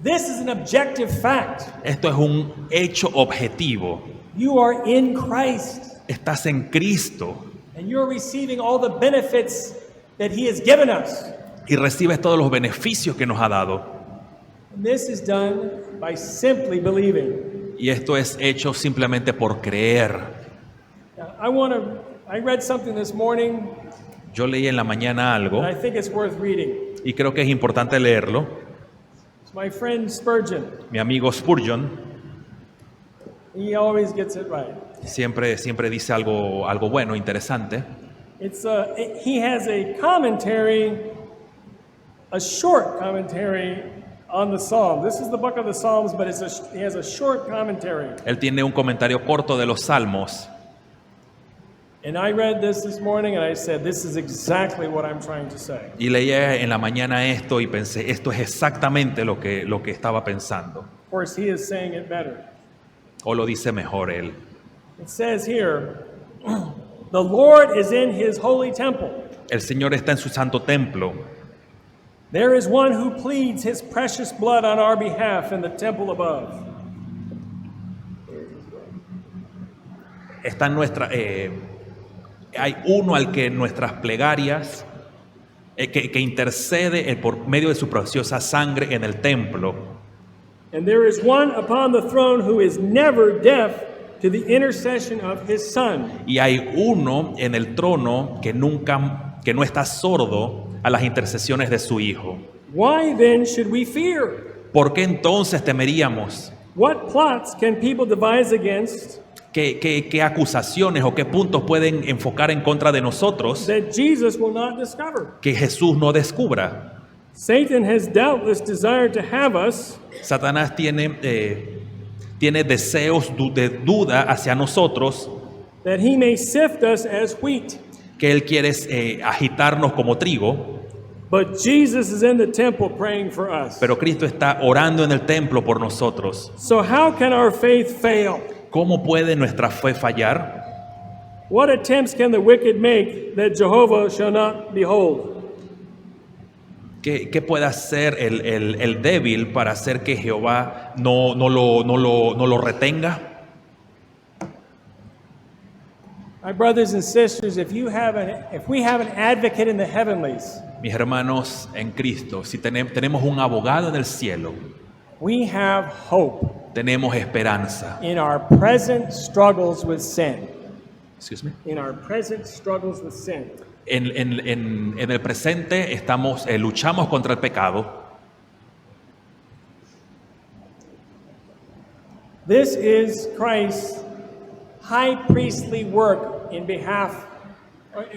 [SPEAKER 1] this is an objective fact.
[SPEAKER 2] esto es un hecho objetivo.
[SPEAKER 1] You are in Christ,
[SPEAKER 2] Estás en Cristo
[SPEAKER 1] and you're receiving all the benefits that He has given us.
[SPEAKER 2] y recibes todos los beneficios que nos ha dado.
[SPEAKER 1] And this is done by simply believing.
[SPEAKER 2] Y esto es hecho simplemente por creer.
[SPEAKER 1] Now, I read something this morning,
[SPEAKER 2] Yo leí en la mañana algo
[SPEAKER 1] and I think it's worth reading.
[SPEAKER 2] y creo que es importante leerlo.
[SPEAKER 1] It's my friend Spurgeon.
[SPEAKER 2] Mi amigo Spurgeon
[SPEAKER 1] He always gets it right.
[SPEAKER 2] siempre dice algo bueno, interesante.
[SPEAKER 1] He has a commentary, a short commentary on the Psalm. This is the book of the Psalms, but he has a short commentary.
[SPEAKER 2] Él tiene un comentario corto de los Salmos
[SPEAKER 1] And I read this morning and I said, this is exactly what I'm trying to say.
[SPEAKER 2] Y leía en la mañana esto y pensé, esto es exactamente lo que estaba pensando.
[SPEAKER 1] Of course, he is saying it better.
[SPEAKER 2] O lo dice mejor él.
[SPEAKER 1] It says here, the Lord is in his holy temple.
[SPEAKER 2] El Señor está en su santo templo.
[SPEAKER 1] There is one who pleads his precious blood on our behalf in the temple above.
[SPEAKER 2] Está en hay uno al que nuestras plegarias, que intercede por medio de su preciosa sangre en el templo.
[SPEAKER 1] And there is one upon the throne who is never deaf to the intercession of his Son.
[SPEAKER 2] Y hay uno en el trono que no está sordo a las intercesiones de su Hijo.
[SPEAKER 1] Why then should we fear?
[SPEAKER 2] ¿Por qué entonces temeríamos?
[SPEAKER 1] What plots can people devise against
[SPEAKER 2] ¿Qué acusaciones o qué puntos pueden enfocar en contra de nosotros
[SPEAKER 1] that Jesus will not discover?
[SPEAKER 2] que Jesús no descubra?
[SPEAKER 1] Satan has doubtless desired to have us,
[SPEAKER 2] Satanás tiene deseos de duda hacia nosotros,
[SPEAKER 1] that he may sift us as wheat.
[SPEAKER 2] que Él quiere agitarnos como trigo,
[SPEAKER 1] But Jesus is in the temple praying for us.
[SPEAKER 2] pero Cristo está orando en el templo por nosotros.
[SPEAKER 1] So how can our faith fail?
[SPEAKER 2] ¿Cómo puede nuestra fe fallar?
[SPEAKER 1] What attempts can the wicked make that Jehovah shall not behold?
[SPEAKER 2] ¿Qué puede hacer el débil para hacer que Jehová no lo retenga?
[SPEAKER 1] My brothers and sisters, if we have an advocate in the heavenlies,
[SPEAKER 2] Mis hermanos en Cristo, si tenemos un abogado en el cielo,
[SPEAKER 1] we have hope
[SPEAKER 2] tenemos esperanza.
[SPEAKER 1] in our present struggles with sin.
[SPEAKER 2] Excuse me.
[SPEAKER 1] In our present struggles with sin.
[SPEAKER 2] En el presente luchamos contra el pecado.
[SPEAKER 1] This is Christ's high priestly work in behalf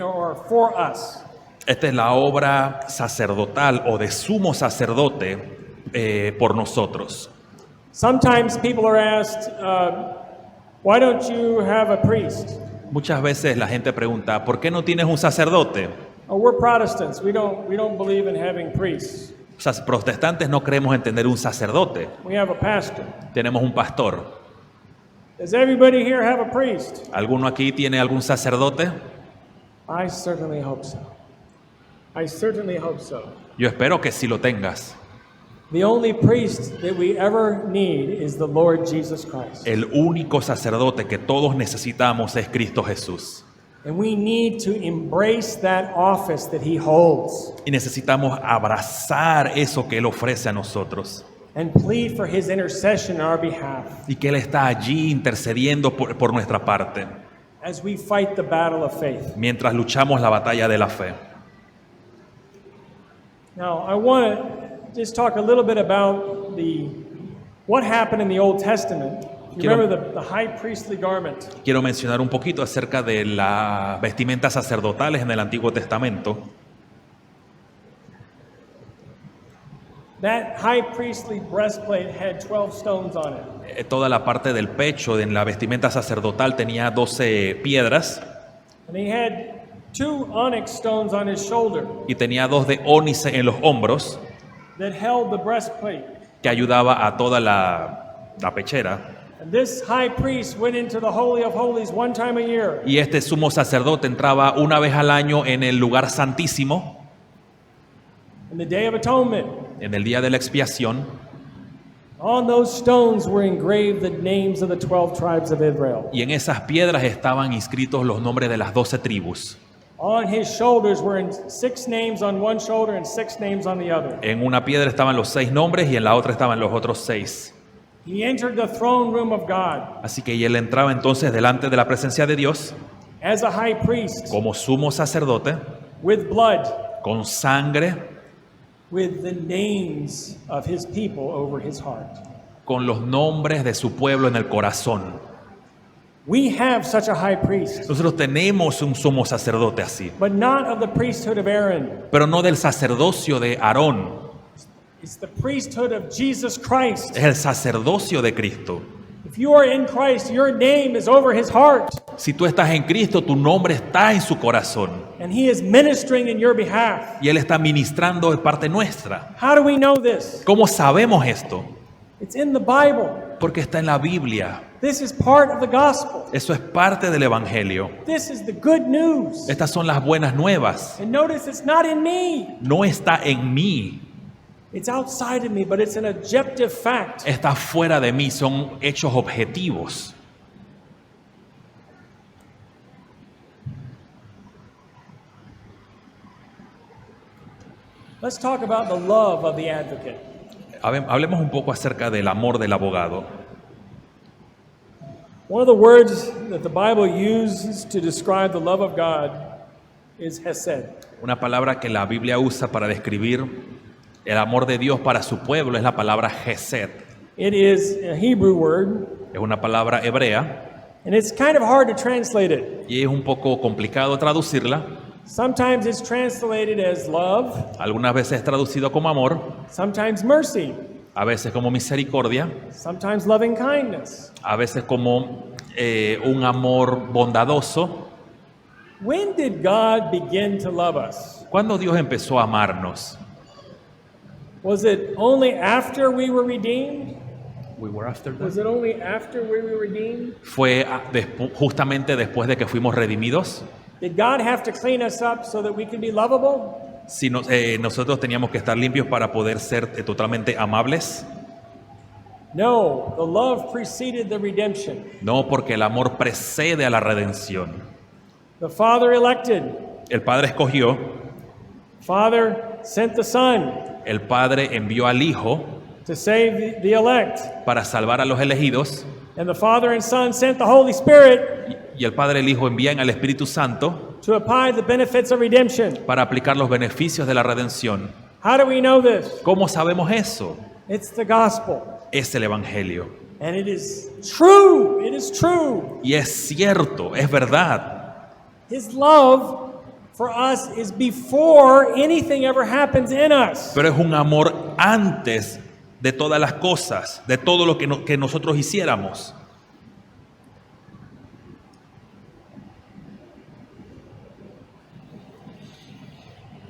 [SPEAKER 1] or for us.
[SPEAKER 2] Esta es la obra sacerdotal o de sumo sacerdote por nosotros.
[SPEAKER 1] Sometimes people are asked, why don't you have a priest?
[SPEAKER 2] Muchas veces la gente pregunta, ¿por qué no tienes un sacerdote?
[SPEAKER 1] Oh, we're Protestants. We don't believe in having priests.
[SPEAKER 2] O sea, protestantes no creemos en tener un sacerdote.
[SPEAKER 1] We have a pastor.
[SPEAKER 2] Tenemos un pastor.
[SPEAKER 1] Does everybody here have a priest?
[SPEAKER 2] ¿Alguno aquí tiene algún sacerdote?
[SPEAKER 1] I certainly hope so. I certainly hope so.
[SPEAKER 2] Yo espero que sí lo tengas.
[SPEAKER 1] The only priest that we ever need is the Lord Jesus Christ.
[SPEAKER 2] El único sacerdote que todos necesitamos es Cristo Jesús.
[SPEAKER 1] And we need to embrace that office that he holds
[SPEAKER 2] Y necesitamos abrazar eso que Él ofrece a nosotros.
[SPEAKER 1] and plead for his intercession on our behalf
[SPEAKER 2] Y que Él está allí intercediendo por nuestra parte,
[SPEAKER 1] as we fight the battle of faith.
[SPEAKER 2] mientras luchamos la batalla de la fe.
[SPEAKER 1] Now, I want to just talk a little bit about what happened in the Old Testament. You
[SPEAKER 2] Quiero-
[SPEAKER 1] remember the high priestly garment?
[SPEAKER 2] Quiero mencionar un poquito acerca de las vestimentas sacerdotales en el Antiguo Testamento.
[SPEAKER 1] That high priestly breastplate had 12 stones on it.
[SPEAKER 2] Toda la parte del pecho en la vestimenta sacerdotal tenía 12 piedras
[SPEAKER 1] And he had 2 onyx stones on his shoulder
[SPEAKER 2] y tenía 2 de ónice en los hombros
[SPEAKER 1] that held the breastplate.
[SPEAKER 2] que ayudaba a toda la pechera.
[SPEAKER 1] And this high priest went into the Holy of Holies one time a year.
[SPEAKER 2] Y este sumo sacerdote entraba una vez al año en el lugar santísimo,
[SPEAKER 1] In the Day of Atonement,
[SPEAKER 2] en el día de la expiación,
[SPEAKER 1] on those stones were engraved the names of the 12 tribes of Israel.
[SPEAKER 2] y en esas piedras estaban inscritos los nombres de las 12 tribus.
[SPEAKER 1] On his shoulders were 6 names on one shoulder and 6 names on the other.
[SPEAKER 2] En una piedra estaban los 6 nombres y en la otra estaban los otros 6.
[SPEAKER 1] He entered the throne room of God
[SPEAKER 2] Así que él entraba entonces delante de la presencia de Dios
[SPEAKER 1] as a high priest
[SPEAKER 2] como sumo sacerdote,
[SPEAKER 1] with blood,
[SPEAKER 2] con sangre,
[SPEAKER 1] with the names of his people over his heart.
[SPEAKER 2] con los nombres de su pueblo en el corazón.
[SPEAKER 1] We have such a high priest,
[SPEAKER 2] Nosotros tenemos un sumo sacerdote así,
[SPEAKER 1] but not of the priesthood of Aaron.
[SPEAKER 2] pero no del sacerdocio de Aarón,
[SPEAKER 1] It's the priesthood of Jesus Christ.
[SPEAKER 2] es el sacerdocio de Cristo.
[SPEAKER 1] If you are in Christ, your name is over his heart.
[SPEAKER 2] Si tú estás en Cristo, tu nombre está en su corazón.
[SPEAKER 1] and He is ministering in your behalf.
[SPEAKER 2] Y Él está ministrando de parte nuestra.
[SPEAKER 1] How do we know this?
[SPEAKER 2] ¿Cómo sabemos esto?
[SPEAKER 1] It's in the Bible.
[SPEAKER 2] Porque está en la Biblia.
[SPEAKER 1] This is part of the gospel.
[SPEAKER 2] Eso es parte del Evangelio.
[SPEAKER 1] This is the good news.
[SPEAKER 2] Estas son las buenas nuevas.
[SPEAKER 1] And notice it's not in me.
[SPEAKER 2] No está en mí,
[SPEAKER 1] It's outside of me, but it's an objective fact.
[SPEAKER 2] está fuera de mí, son hechos objetivos.
[SPEAKER 1] Let's talk about the love of the advocate.
[SPEAKER 2] Hablemos un poco acerca del amor del abogado.
[SPEAKER 1] One of the words that the Bible uses to describe the love of God is hesed.
[SPEAKER 2] Una palabra que la Biblia usa para describir el amor de Dios para su pueblo es la palabra Hesed.
[SPEAKER 1] It is a Hebrew word,
[SPEAKER 2] Es una palabra hebrea
[SPEAKER 1] and it's kind of hard to translate it.
[SPEAKER 2] y es un poco complicado traducirla.
[SPEAKER 1] Sometimes it's translated as love,
[SPEAKER 2] Algunas veces es traducido como amor,
[SPEAKER 1] sometimes mercy,
[SPEAKER 2] a veces como misericordia,
[SPEAKER 1] sometimes loving kindness.
[SPEAKER 2] a veces como un amor bondadoso.
[SPEAKER 1] When did God begin to love us?
[SPEAKER 2] ¿Cuándo Dios empezó a amarnos?
[SPEAKER 1] Was it only after we were redeemed?
[SPEAKER 2] We were after that.
[SPEAKER 1] Was it only after we were redeemed?
[SPEAKER 2] ¿Fue justamente después de que fuimos redimidos?
[SPEAKER 1] Did God have to clean us up so that we could be lovable?
[SPEAKER 2] Si nosotros teníamos que estar limpios para poder ser totalmente amables.
[SPEAKER 1] No, the love preceded the redemption.
[SPEAKER 2] No, porque el amor precede a la redención.
[SPEAKER 1] The Father elected.
[SPEAKER 2] El Padre escogió,
[SPEAKER 1] Father sent the Son
[SPEAKER 2] el Padre envió al Hijo
[SPEAKER 1] to save the elect.
[SPEAKER 2] para salvar a los elegidos,
[SPEAKER 1] And the Father and Son sent the Holy Spirit
[SPEAKER 2] y el Padre y el Hijo envían al Espíritu Santo
[SPEAKER 1] to apply the benefits of redemption.
[SPEAKER 2] para aplicar los beneficios de la redención.
[SPEAKER 1] How do we know this?
[SPEAKER 2] ¿Cómo sabemos eso?
[SPEAKER 1] It's the gospel.
[SPEAKER 2] Es el Evangelio.
[SPEAKER 1] And it is true. It is true.
[SPEAKER 2] Y es cierto, es verdad.
[SPEAKER 1] His love for us is before anything ever happens in us.
[SPEAKER 2] Pero es un amor antes de todas las cosas, de todo lo que nosotros hiciéramos.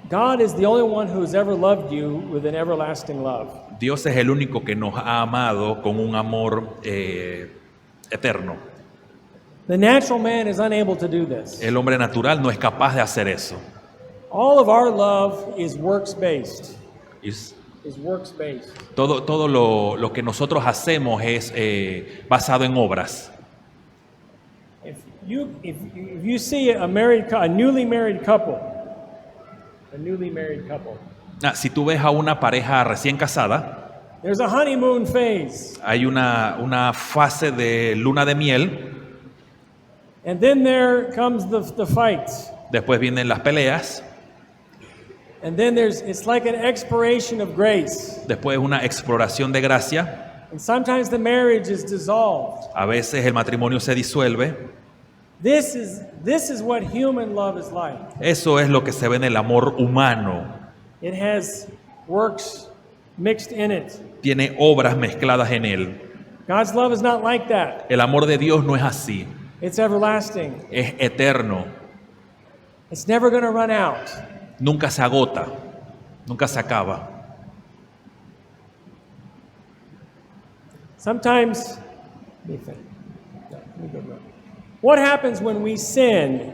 [SPEAKER 1] God is the only one who has ever loved you with an everlasting love.
[SPEAKER 2] Dios es el único que nos ha amado con un amor eterno.
[SPEAKER 1] The natural man is unable to do this.
[SPEAKER 2] El hombre natural no es capaz de hacer eso.
[SPEAKER 1] All of our love is works-based.
[SPEAKER 2] Es-
[SPEAKER 1] Is works-based.
[SPEAKER 2] Todo lo que nosotros hacemos es basado en obras.
[SPEAKER 1] If you see a newly married couple,
[SPEAKER 2] Si tú ves a una pareja recién casada,
[SPEAKER 1] there's a honeymoon phase,
[SPEAKER 2] hay una fase de luna de miel,
[SPEAKER 1] and then there comes the fights,
[SPEAKER 2] después vienen las peleas,
[SPEAKER 1] and then it's like an expiration of grace,
[SPEAKER 2] después una exploración de gracia,
[SPEAKER 1] and sometimes the marriage is dissolved.
[SPEAKER 2] a veces el matrimonio se disuelve.
[SPEAKER 1] This is what human love is like.
[SPEAKER 2] Eso es lo que se ve en el amor humano.
[SPEAKER 1] It has works mixed in it.
[SPEAKER 2] Tiene obras mezcladas en él.
[SPEAKER 1] God's love is not like that.
[SPEAKER 2] El amor de Dios no es así,
[SPEAKER 1] It's everlasting.
[SPEAKER 2] es eterno,
[SPEAKER 1] It's never going to run out.
[SPEAKER 2] nunca se agota, nunca se acaba.
[SPEAKER 1] Sometimes, let me think. No, let me go back. What happens when we sin?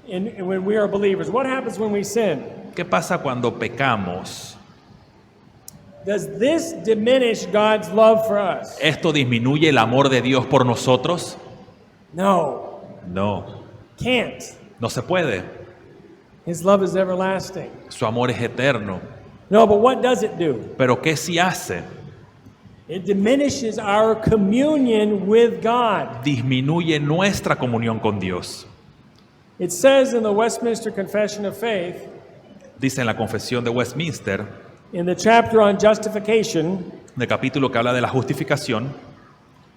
[SPEAKER 1] When we are believers, what happens when we sin?
[SPEAKER 2] ¿Qué pasa cuando pecamos?
[SPEAKER 1] Does this diminish God's love for us?
[SPEAKER 2] ¿Esto disminuye el amor de Dios por nosotros?
[SPEAKER 1] No,
[SPEAKER 2] No,
[SPEAKER 1] can't.
[SPEAKER 2] no se puede.
[SPEAKER 1] His love is everlasting.
[SPEAKER 2] Su amor es eterno.
[SPEAKER 1] No, but what does it do?
[SPEAKER 2] Pero ¿qué sí hace?
[SPEAKER 1] It diminishes our communion with God.
[SPEAKER 2] Disminuye nuestra comunión con Dios.
[SPEAKER 1] It says in the Westminster Confession of Faith,
[SPEAKER 2] Dice en la Confesión de Westminster,
[SPEAKER 1] in the chapter on justification,
[SPEAKER 2] del capítulo que habla de la justificación,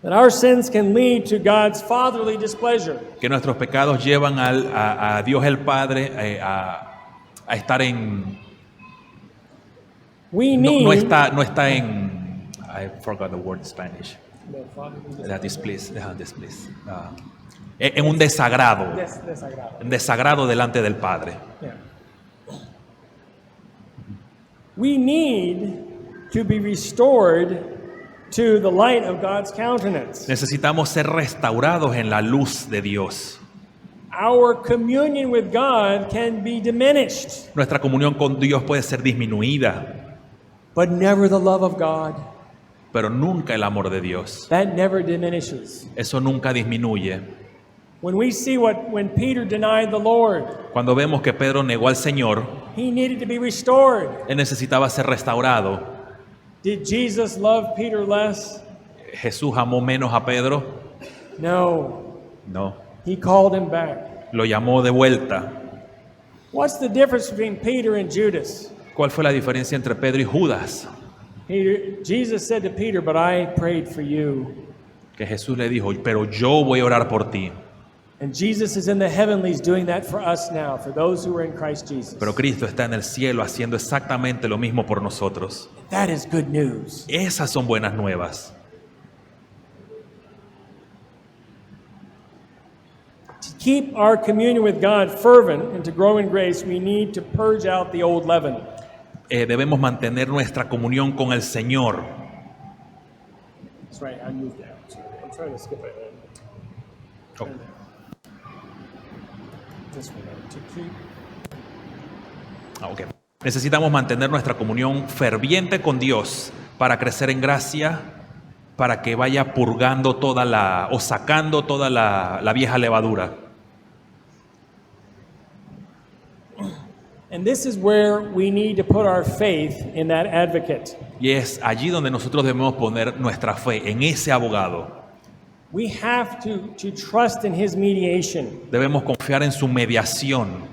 [SPEAKER 1] that our sins can lead to God's fatherly displeasure.
[SPEAKER 2] que nuestros pecados llevan a Dios el Padre a estar en...
[SPEAKER 1] We
[SPEAKER 2] No,
[SPEAKER 1] need,
[SPEAKER 2] no está en... I forgot the word in Spanish. Displeased, en un desagrado,
[SPEAKER 1] Desagrado.
[SPEAKER 2] en desagrado delante del Padre.
[SPEAKER 1] Yeah. We need to be restored to the light of God's countenance.
[SPEAKER 2] Necesitamos ser restaurados en la luz de Dios.
[SPEAKER 1] Our communion with God can be diminished,
[SPEAKER 2] Nuestra comunión con Dios puede ser disminuida,
[SPEAKER 1] but never the love of God.
[SPEAKER 2] pero nunca el amor de Dios.
[SPEAKER 1] That never diminishes.
[SPEAKER 2] Eso nunca disminuye.
[SPEAKER 1] When we see when Peter denied the Lord,
[SPEAKER 2] Cuando vemos que Pedro negó al Señor,
[SPEAKER 1] he needed to be restored.
[SPEAKER 2] él necesitaba ser restaurado.
[SPEAKER 1] Did Jesus love Peter less?
[SPEAKER 2] ¿Jesús amó menos a Pedro?
[SPEAKER 1] No.
[SPEAKER 2] No.
[SPEAKER 1] He called him back.
[SPEAKER 2] Lo llamó de vuelta.
[SPEAKER 1] What's the difference between Peter and Judas?
[SPEAKER 2] ¿Cuál fue la diferencia entre Pedro y Judas?
[SPEAKER 1] Jesus said to Peter, "But I prayed for you."
[SPEAKER 2] Que Jesús le dijo, pero yo voy a orar por ti.
[SPEAKER 1] And Jesus is in the heavenlies doing that for us now, for those who are in Christ Jesus.
[SPEAKER 2] Pero Cristo está en el cielo haciendo exactamente lo mismo por nosotros.
[SPEAKER 1] That is good news.
[SPEAKER 2] Esas son buenas nuevas.
[SPEAKER 1] To keep our communion with God fervent and to grow in grace, we need to purge out the old leaven.
[SPEAKER 2] Debemos mantener nuestra comunión con el Señor.
[SPEAKER 1] That's right, I moved out. Sorry, I'm trying to skip ahead.
[SPEAKER 2] Oh,
[SPEAKER 1] This one, to keep.
[SPEAKER 2] ok. Necesitamos mantener nuestra comunión ferviente con Dios para crecer en gracia, para que vaya purgando o sacando toda la vieja levadura.
[SPEAKER 1] And this is where we need to put our faith in that advocate.
[SPEAKER 2] Y es allí donde nosotros debemos poner nuestra fe, en ese abogado.
[SPEAKER 1] We have to trust in his mediation.
[SPEAKER 2] Debemos confiar en su mediación.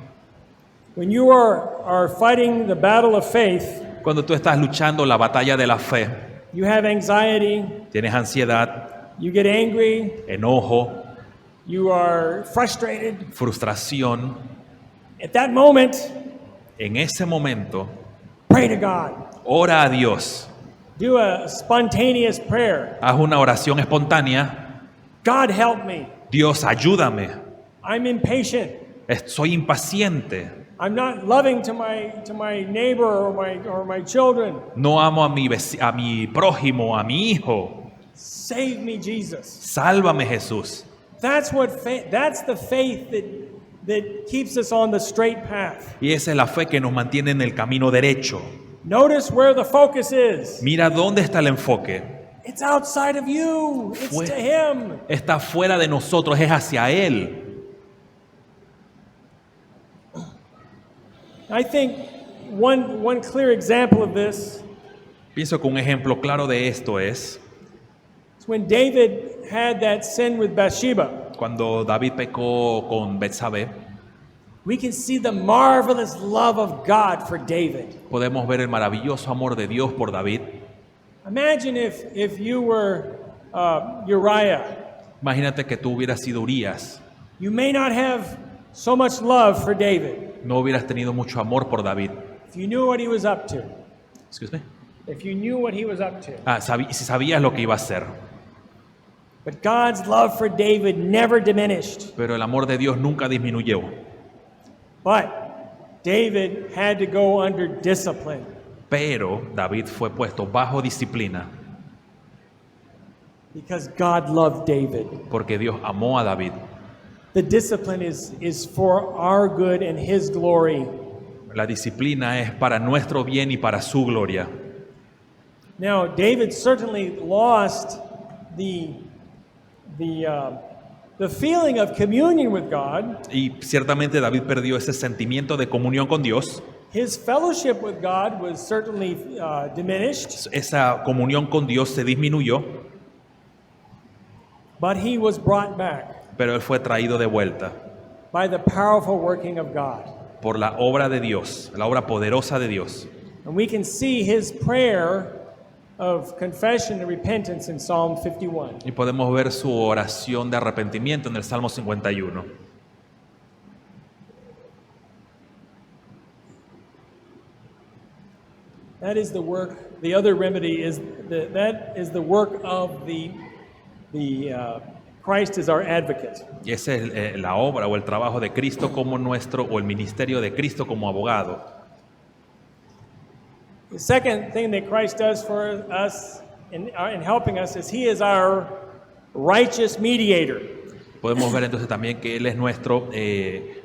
[SPEAKER 1] When you are fighting the battle of faith,
[SPEAKER 2] Cuando tú estás luchando la batalla de la fe,
[SPEAKER 1] you have anxiety,
[SPEAKER 2] tienes ansiedad,
[SPEAKER 1] you get angry,
[SPEAKER 2] enojo,
[SPEAKER 1] you are frustrated.
[SPEAKER 2] frustración.
[SPEAKER 1] At that moment,
[SPEAKER 2] En ese momento,
[SPEAKER 1] pray to God.
[SPEAKER 2] ora a Dios.
[SPEAKER 1] Do a spontaneous prayer.
[SPEAKER 2] Haz una oración espontánea.
[SPEAKER 1] God, help me.
[SPEAKER 2] Dios, ayúdame.
[SPEAKER 1] I'm impatient.
[SPEAKER 2] Soy impaciente.
[SPEAKER 1] I'm not loving to my neighbor or my children.
[SPEAKER 2] No amo a mi prójimo, a mi hijo.
[SPEAKER 1] Save me, Jesus.
[SPEAKER 2] Sálvame, Jesús.
[SPEAKER 1] That's the faith that keeps us on the straight path.
[SPEAKER 2] Y esa es la fe que nos mantiene en el camino derecho.
[SPEAKER 1] Notice where the focus is.
[SPEAKER 2] Mira dónde está el enfoque.
[SPEAKER 1] It's outside of you. It's
[SPEAKER 2] Fue-
[SPEAKER 1] to him.
[SPEAKER 2] Está fuera de nosotros, es hacia Él.
[SPEAKER 1] I think one clear example of this
[SPEAKER 2] Pienso que un ejemplo claro de esto es
[SPEAKER 1] is when David had that sin with Bathsheba.
[SPEAKER 2] cuando David pecó con Betsabé.
[SPEAKER 1] We can see the marvelous love of God for David.
[SPEAKER 2] Podemos ver el maravilloso amor de Dios por David.
[SPEAKER 1] Imagine if you were Uriah.
[SPEAKER 2] Imagínate que tú hubieras sido Urías.
[SPEAKER 1] You may not have so much love for David
[SPEAKER 2] No hubieras tenido mucho amor por David.
[SPEAKER 1] if you knew what he was up to.
[SPEAKER 2] Excuse me.
[SPEAKER 1] If you knew what he was up to.
[SPEAKER 2] Si sabías lo que iba a hacer.
[SPEAKER 1] But God's love for David never diminished.
[SPEAKER 2] Pero el amor de Dios nunca disminuyó.
[SPEAKER 1] But David had to go under discipline.
[SPEAKER 2] Pero David fue puesto bajo disciplina
[SPEAKER 1] Because God loved David.
[SPEAKER 2] porque Dios amó a David.
[SPEAKER 1] The discipline is for our good and his glory.
[SPEAKER 2] La disciplina es para nuestro bien y para su gloria.
[SPEAKER 1] Now, David certainly lost the feeling of communion with God.
[SPEAKER 2] Y ciertamente David perdió ese sentimiento de comunión con Dios.
[SPEAKER 1] His fellowship with God was certainly diminished,
[SPEAKER 2] Esa comunión con Dios se disminuyó,
[SPEAKER 1] but he was brought back
[SPEAKER 2] pero él fue traído de vuelta
[SPEAKER 1] by the powerful working of God.
[SPEAKER 2] por la obra de Dios, la obra poderosa de Dios.
[SPEAKER 1] And we can see his prayer of confession and repentance in Psalm 51.
[SPEAKER 2] Y podemos ver su oración de arrepentimiento en el Salmo 51.
[SPEAKER 1] That is the work. The other remedy is that is the work of the Christ is our advocate.
[SPEAKER 2] Y esa es la obra o el trabajo de Cristo como nuestro, o el ministerio de Cristo como abogado.
[SPEAKER 1] The second thing that Christ does for us in helping us is He is our righteous mediator.
[SPEAKER 2] Podemos ver entonces también que Él es nuestro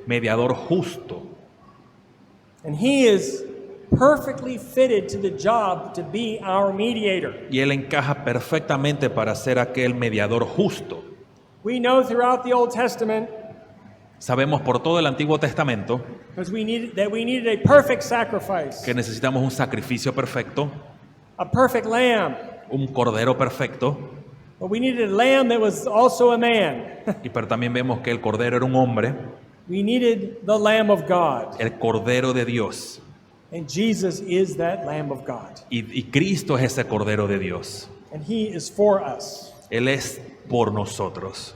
[SPEAKER 2] mediador justo.
[SPEAKER 1] And He is perfectly fitted to the job to be our mediator.
[SPEAKER 2] Y Él encaja perfectamente para ser aquel mediador justo.
[SPEAKER 1] We know throughout the Old Testament
[SPEAKER 2] Sabemos por todo el Antiguo Testamento
[SPEAKER 1] because we needed a perfect sacrifice,
[SPEAKER 2] que necesitamos un sacrificio perfecto,
[SPEAKER 1] a perfect lamb.
[SPEAKER 2] un cordero perfecto,
[SPEAKER 1] But we needed a lamb that was also a man.
[SPEAKER 2] pero también vemos que el cordero era un hombre,
[SPEAKER 1] We needed the Lamb of God.
[SPEAKER 2] el cordero de Dios.
[SPEAKER 1] And Jesus is that Lamb of God.
[SPEAKER 2] Y Cristo es ese cordero de Dios.
[SPEAKER 1] And He is for us.
[SPEAKER 2] Él es por nosotros.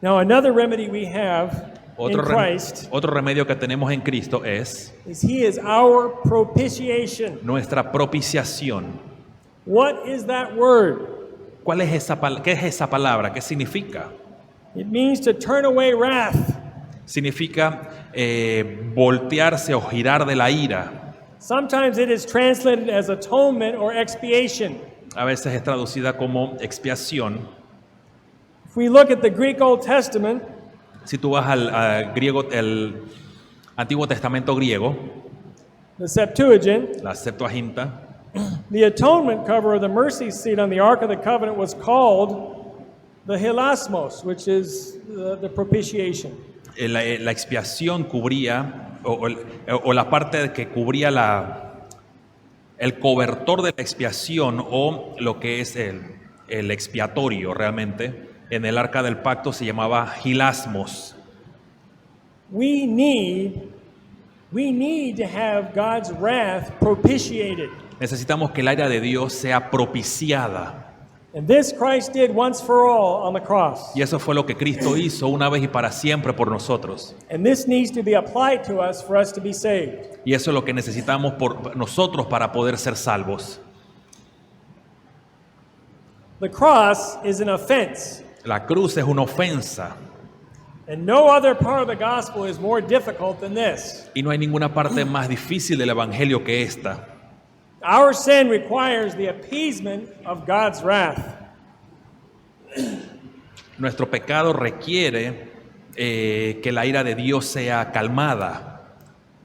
[SPEAKER 1] Now, another remedy we have in Christ
[SPEAKER 2] Otro remedio que tenemos en Cristo es
[SPEAKER 1] is He is our propitiation.
[SPEAKER 2] nuestra propiciación.
[SPEAKER 1] What is that word?
[SPEAKER 2] ¿Qué es esa palabra? ¿Qué significa?
[SPEAKER 1] It means to turn away wrath.
[SPEAKER 2] Significa voltearse o girar de la ira.
[SPEAKER 1] Sometimes it is translated as atonement or expiation.
[SPEAKER 2] A veces es traducida como expiación.
[SPEAKER 1] If we look at the Greek Old Testament,
[SPEAKER 2] Si tú vas al griego, el Antiguo Testamento griego,
[SPEAKER 1] the Septuagint,
[SPEAKER 2] la Septuaginta,
[SPEAKER 1] the atonement cover of the mercy seat on the Ark of the Covenant was called the hilasmos, which is the propitiation.
[SPEAKER 2] la expiación cubría, o la parte que cubría el cobertor de la expiación, o lo que es el expiatorio realmente, en el arca del pacto se llamaba hilasmos.
[SPEAKER 1] We need to have God's wrath propitiated.
[SPEAKER 2] Necesitamos que el ira de Dios sea propiciada.
[SPEAKER 1] And this Christ did once for all on the cross.
[SPEAKER 2] Y eso fue lo que Cristo hizo una vez y para siempre por nosotros.
[SPEAKER 1] And this needs to be applied to us for us to be saved.
[SPEAKER 2] Y eso es lo que necesitamos por nosotros para poder ser salvos.
[SPEAKER 1] The cross is an offense.
[SPEAKER 2] La cruz es una ofensa.
[SPEAKER 1] And no other part of the gospel is more difficult than this.
[SPEAKER 2] Y no hay ninguna parte más difícil del evangelio que esta.
[SPEAKER 1] Our sin requires the appeasement of God's wrath.
[SPEAKER 2] Nuestro pecado requiere que la ira de Dios sea calmada.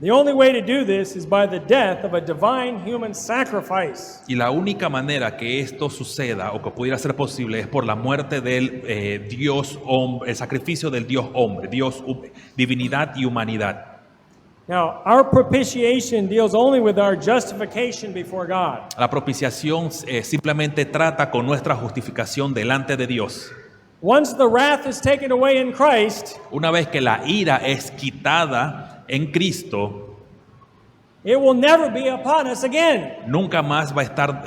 [SPEAKER 1] The only way to do this is by the death of a divine human sacrifice.
[SPEAKER 2] Y la única manera que esto suceda o que pudiera ser posible es por la muerte del Dios hombre, el sacrificio del Dios hombre, Dios, divinidad y humanidad.
[SPEAKER 1] Now, our propitiation deals only with our justification before God.
[SPEAKER 2] La propiciación simplemente trata con nuestra justificación delante de Dios.
[SPEAKER 1] Once the wrath is taken away in Christ,
[SPEAKER 2] Una vez que la ira es quitada en Cristo,
[SPEAKER 1] it will never be upon us again.
[SPEAKER 2] nunca más va a estar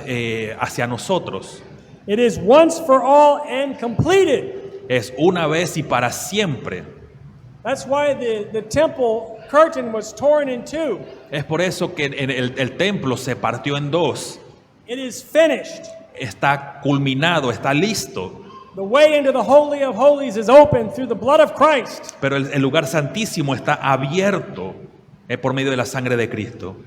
[SPEAKER 2] hacia nosotros.
[SPEAKER 1] It is once for all and completed.
[SPEAKER 2] Es una vez y para siempre.
[SPEAKER 1] That's why the temple curtain was torn in two.
[SPEAKER 2] Es por eso que el templo se partió en dos.
[SPEAKER 1] It is finished.
[SPEAKER 2] Está culminado, está listo.
[SPEAKER 1] The way into the Holy of Holies is open through the blood of Christ.
[SPEAKER 2] Pero el lugar santísimo está abierto por medio de la sangre de Cristo.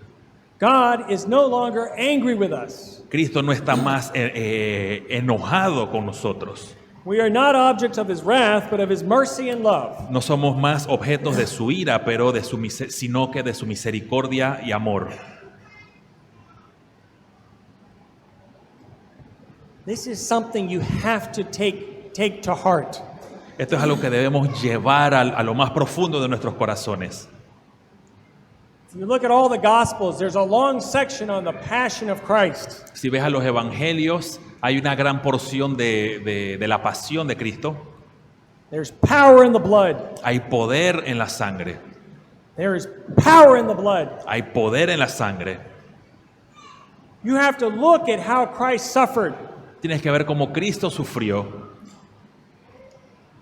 [SPEAKER 1] God is no longer angry with us.
[SPEAKER 2] Cristo no está más enojado con nosotros.
[SPEAKER 1] We are not objects of His wrath, but of His mercy and love.
[SPEAKER 2] No somos más objetos de su ira, pero sino que de su misericordia y amor.
[SPEAKER 1] This is something you have to take to heart.
[SPEAKER 2] Esto es algo que debemos llevar a lo más profundo de nuestros corazones.
[SPEAKER 1] If you look at all the Gospels, there's a long section on the passion of Christ.
[SPEAKER 2] Si ves a los evangelios, hay una gran porción de la pasión de Cristo.
[SPEAKER 1] There's power in the blood.
[SPEAKER 2] Hay poder en la sangre.
[SPEAKER 1] There is power in the blood.
[SPEAKER 2] Hay poder en la sangre.
[SPEAKER 1] You have to look at how Christ suffered.
[SPEAKER 2] Tienes que ver cómo Cristo sufrió,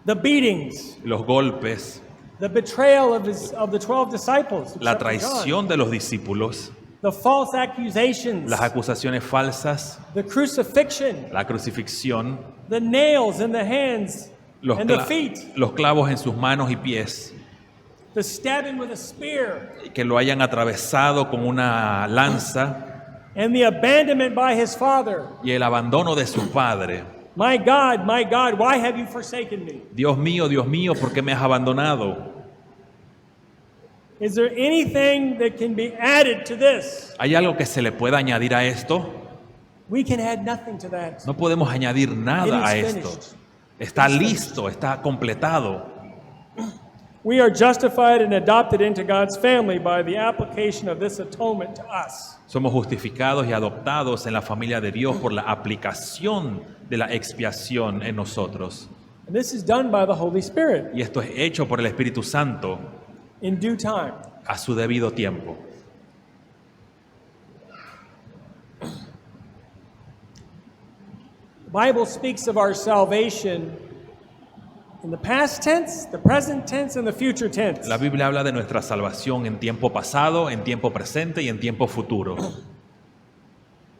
[SPEAKER 1] The beatings,
[SPEAKER 2] los golpes,
[SPEAKER 1] the betrayal of the 12 disciples.
[SPEAKER 2] la
[SPEAKER 1] except for John.
[SPEAKER 2] traición de los discípulos,
[SPEAKER 1] the false accusations,
[SPEAKER 2] las acusaciones falsas,
[SPEAKER 1] the crucifixion,
[SPEAKER 2] la crucifixión,
[SPEAKER 1] the nails in the hands
[SPEAKER 2] los,
[SPEAKER 1] and the
[SPEAKER 2] cla-
[SPEAKER 1] feet,
[SPEAKER 2] los clavos en sus manos y pies,
[SPEAKER 1] the stabbing with a spear,
[SPEAKER 2] que lo hayan atravesado con una lanza
[SPEAKER 1] and the abandonment by his father.
[SPEAKER 2] y el abandono de su padre.
[SPEAKER 1] My God, why have you forsaken me?
[SPEAKER 2] Dios mío, ¿por qué me has abandonado?
[SPEAKER 1] Is there anything that can be added to this?
[SPEAKER 2] ¿Hay algo que se le pueda añadir a esto?
[SPEAKER 1] We can add nothing to that.
[SPEAKER 2] No podemos añadir nada a
[SPEAKER 1] It is
[SPEAKER 2] esto.
[SPEAKER 1] finished.
[SPEAKER 2] Está listo, está completado.
[SPEAKER 1] We are justified and adopted into God's family by the application of this atonement to us.
[SPEAKER 2] Somos justificados y adoptados en la familia de Dios por la aplicación de la expiación en nosotros.
[SPEAKER 1] And this is done by the Holy Spirit
[SPEAKER 2] Y esto es hecho por el Espíritu Santo
[SPEAKER 1] in due time.
[SPEAKER 2] a su debido tiempo.
[SPEAKER 1] The Bible speaks of our salvation in the past tense, the present tense, and the future tense.
[SPEAKER 2] La Biblia habla de nuestra salvación en tiempo pasado, en tiempo presente y en tiempo futuro.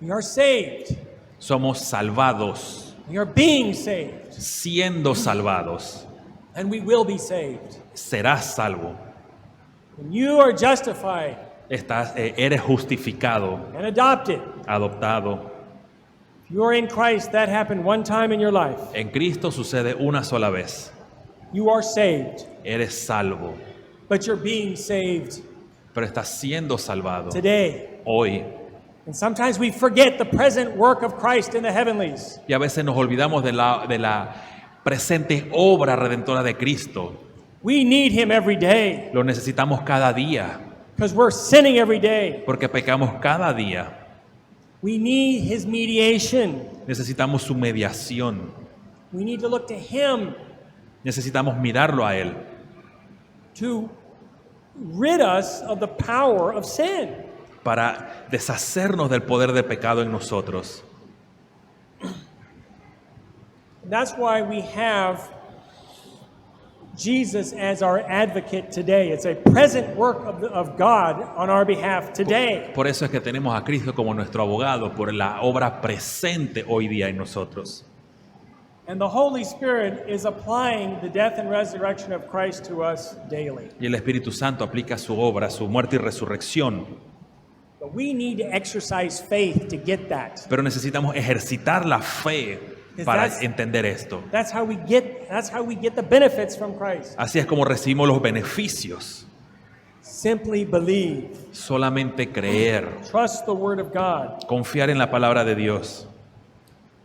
[SPEAKER 1] We are saved.
[SPEAKER 2] Somos salvados,
[SPEAKER 1] We are being saved.
[SPEAKER 2] siendo salvados.
[SPEAKER 1] And we will be saved.
[SPEAKER 2] Serás salvo.
[SPEAKER 1] When you are justified
[SPEAKER 2] Eres justificado,
[SPEAKER 1] and adopted,
[SPEAKER 2] adoptado.
[SPEAKER 1] if you are in Christ, that happened one time in your life.
[SPEAKER 2] En Cristo sucede una sola vez.
[SPEAKER 1] You are saved,
[SPEAKER 2] Eres salvo,
[SPEAKER 1] but you're being saved
[SPEAKER 2] pero estás siendo salvado
[SPEAKER 1] today.
[SPEAKER 2] hoy.
[SPEAKER 1] And sometimes we forget the present work of Christ in the heavenlies.
[SPEAKER 2] Y a veces nos olvidamos de la presente obra redentora de Cristo.
[SPEAKER 1] We need him every day
[SPEAKER 2] Lo necesitamos cada día,
[SPEAKER 1] because we're sinning every day.
[SPEAKER 2] porque pecamos cada día.
[SPEAKER 1] We need his mediation.
[SPEAKER 2] Necesitamos su mediación.
[SPEAKER 1] We need to look to him
[SPEAKER 2] Necesitamos mirarlo a Él
[SPEAKER 1] to rid us of the power of sin.
[SPEAKER 2] para deshacernos del poder de pecado en nosotros.
[SPEAKER 1] That's why we have Jesus as our advocate today. It's a present work of God on our behalf today.
[SPEAKER 2] Por eso es que tenemos a Cristo como nuestro abogado, por la obra presente hoy día en nosotros.
[SPEAKER 1] And the Holy Spirit is applying the death and resurrection of Christ to us daily.
[SPEAKER 2] Y el Espíritu Santo aplica su obra, su muerte y resurrección.
[SPEAKER 1] But we need to exercise faith to get that.
[SPEAKER 2] Pero necesitamos ejercitar la fe para
[SPEAKER 1] That's-
[SPEAKER 2] entender esto.
[SPEAKER 1] That's how we get the benefits from Christ.
[SPEAKER 2] Así es como recibimos los beneficios.
[SPEAKER 1] Simply believe.
[SPEAKER 2] Solamente creer,
[SPEAKER 1] Trust the word of God.
[SPEAKER 2] confiar en la palabra de Dios.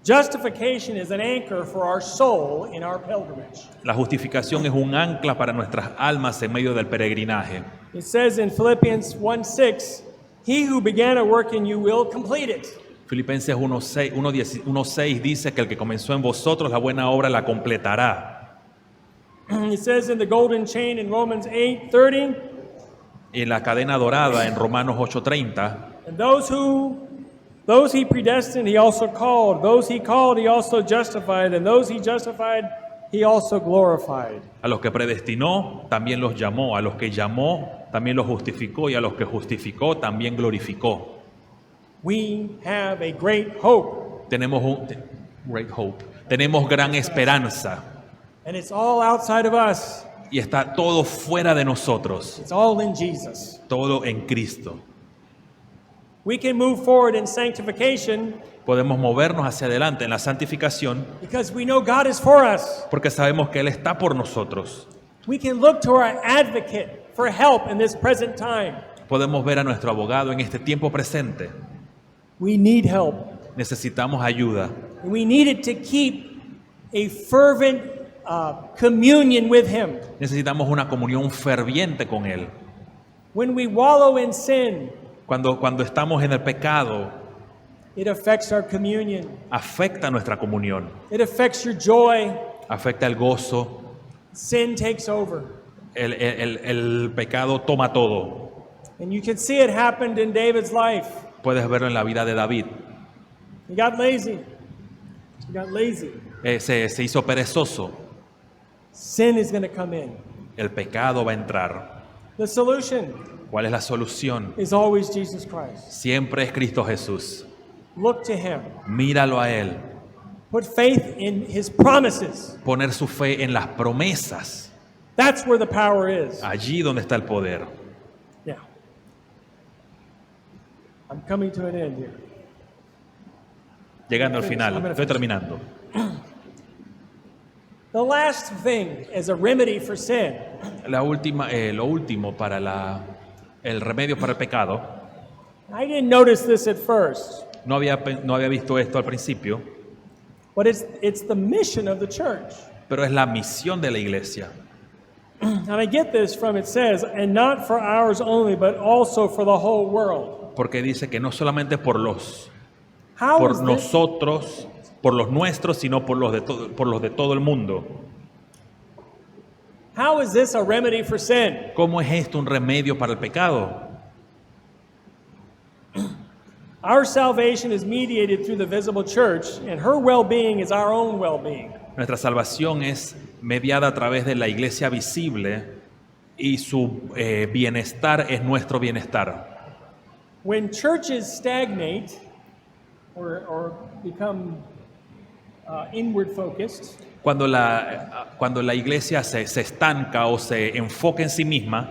[SPEAKER 1] Justification is an anchor for our soul in our pilgrimage.
[SPEAKER 2] La justificación es un ancla para nuestras almas en medio del peregrinaje.
[SPEAKER 1] It says in Philippians 1:6, "He who began a work in you will complete it."
[SPEAKER 2] Filipenses 1:6 dice que el que comenzó en vosotros la buena obra la completará.
[SPEAKER 1] It says in the golden chain in Romans 8:30,
[SPEAKER 2] En la cadena dorada en Romanos 8:30,
[SPEAKER 1] "And those he predestined, he also called. Those he called, he also justified. And those he justified, he also glorified."
[SPEAKER 2] a los que predestinó también los llamó, a los que llamó también los justificó y a los que justificó también glorificó.
[SPEAKER 1] We have a great hope,
[SPEAKER 2] Tenemos great hope. Tenemos gran esperanza
[SPEAKER 1] and it's all outside of us.
[SPEAKER 2] y está todo fuera de nosotros,
[SPEAKER 1] It's all in Jesus.
[SPEAKER 2] todo en Cristo.
[SPEAKER 1] We can move forward in sanctification
[SPEAKER 2] Podemos movernos hacia adelante en la santificación
[SPEAKER 1] because we know God is for us.
[SPEAKER 2] porque sabemos que Él está por nosotros.
[SPEAKER 1] We can look to our advocate for help in this present time.
[SPEAKER 2] Podemos ver a nuestro abogado en este tiempo presente.
[SPEAKER 1] We need help.
[SPEAKER 2] Necesitamos ayuda.
[SPEAKER 1] And we needed to keep a fervent communion with him.
[SPEAKER 2] Necesitamos una comunión ferviente con Él.
[SPEAKER 1] When we wallow in sin,
[SPEAKER 2] Cuando estamos en el pecado,
[SPEAKER 1] it affects our communion.
[SPEAKER 2] afecta nuestra comunión,
[SPEAKER 1] It affects your joy.
[SPEAKER 2] afecta el gozo.
[SPEAKER 1] Sin takes over.
[SPEAKER 2] El pecado toma todo.
[SPEAKER 1] And you can see it happened in David's life.
[SPEAKER 2] Puedes verlo en la vida de David.
[SPEAKER 1] He got lazy. He got lazy.
[SPEAKER 2] Se hizo perezoso.
[SPEAKER 1] Sin is going to come in.
[SPEAKER 2] El pecado va a entrar.
[SPEAKER 1] The solution
[SPEAKER 2] ¿Cuál es la solución?
[SPEAKER 1] is always Jesus Christ.
[SPEAKER 2] Siempre es Cristo Jesús.
[SPEAKER 1] Look to him.
[SPEAKER 2] Míralo a Él.
[SPEAKER 1] Put faith in his promises.
[SPEAKER 2] Poner su fe en las promesas.
[SPEAKER 1] That's where the power is.
[SPEAKER 2] Allí donde está el poder.
[SPEAKER 1] Yeah. I'm coming to an end here.
[SPEAKER 2] Llegando al final. Estoy terminando.
[SPEAKER 1] The last thing as a remedy for sin
[SPEAKER 2] Lo último para el remedio para el pecado.
[SPEAKER 1] I didn't notice this at first,
[SPEAKER 2] No había visto esto al principio,
[SPEAKER 1] but it's the mission of the church.
[SPEAKER 2] pero es la misión de la iglesia.
[SPEAKER 1] And I get this from it says, and not for ours only, but also for the whole world.
[SPEAKER 2] Porque dice que no solamente por
[SPEAKER 1] How is this?
[SPEAKER 2] nosotros, por los nuestros, sino por los de todo el mundo.
[SPEAKER 1] How is this a remedy for sin?
[SPEAKER 2] ¿Cómo es esto un remedio para el pecado?
[SPEAKER 1] Our salvation is mediated through the visible church, and her well-being is our own well-being.
[SPEAKER 2] Nuestra salvación es mediada a través de la iglesia visible y su bienestar es nuestro bienestar.
[SPEAKER 1] When churches stagnate or become inward focused,
[SPEAKER 2] Cuando la iglesia se estanca o se enfoca en sí misma,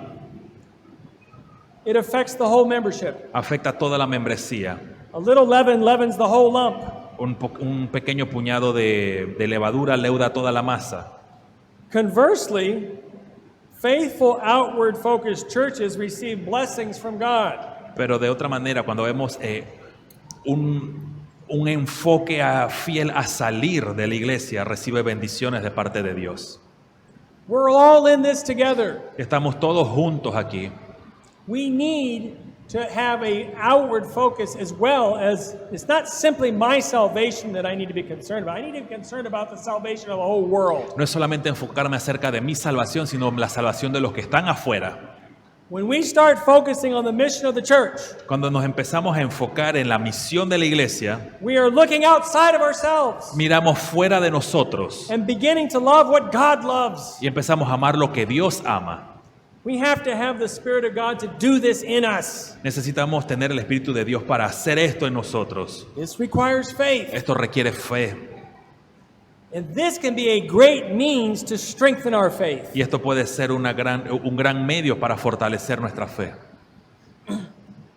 [SPEAKER 1] it affects the whole membership.
[SPEAKER 2] afecta a toda la membresía.
[SPEAKER 1] A little leaven leavens the whole lump.
[SPEAKER 2] Un pequeño puñado de levadura leuda toda la masa.
[SPEAKER 1] Conversely, faithful outward focused churches receive blessings from God.
[SPEAKER 2] Pero de otra manera, cuando vemos un enfoque fiel a salir de la iglesia, recibe bendiciones de parte de Dios.
[SPEAKER 1] We're all in this together.
[SPEAKER 2] Estamos todos juntos aquí.
[SPEAKER 1] We need to have a outward focus as well as it's not simply my salvation that I need to be concerned about. I need to be concerned about the salvation of the whole world.
[SPEAKER 2] No es solamente enfocarme acerca de mi salvación, sino la salvación de los que están afuera.
[SPEAKER 1] When we start focusing on the mission of the church,
[SPEAKER 2] Cuando nos empezamos a enfocar en la misión de la iglesia,
[SPEAKER 1] we are looking outside of ourselves
[SPEAKER 2] miramos fuera de nosotros
[SPEAKER 1] and beginning to love what God loves.
[SPEAKER 2] y empezamos a amar lo que Dios ama.
[SPEAKER 1] We have to have the Spirit of God to do this in us.
[SPEAKER 2] Necesitamos tener el Espíritu de Dios para hacer esto en nosotros.
[SPEAKER 1] This requires faith.
[SPEAKER 2] Esto requiere fe.
[SPEAKER 1] And this can be a great means to strengthen our faith.
[SPEAKER 2] Y esto puede ser un gran medio para fortalecer nuestra fe.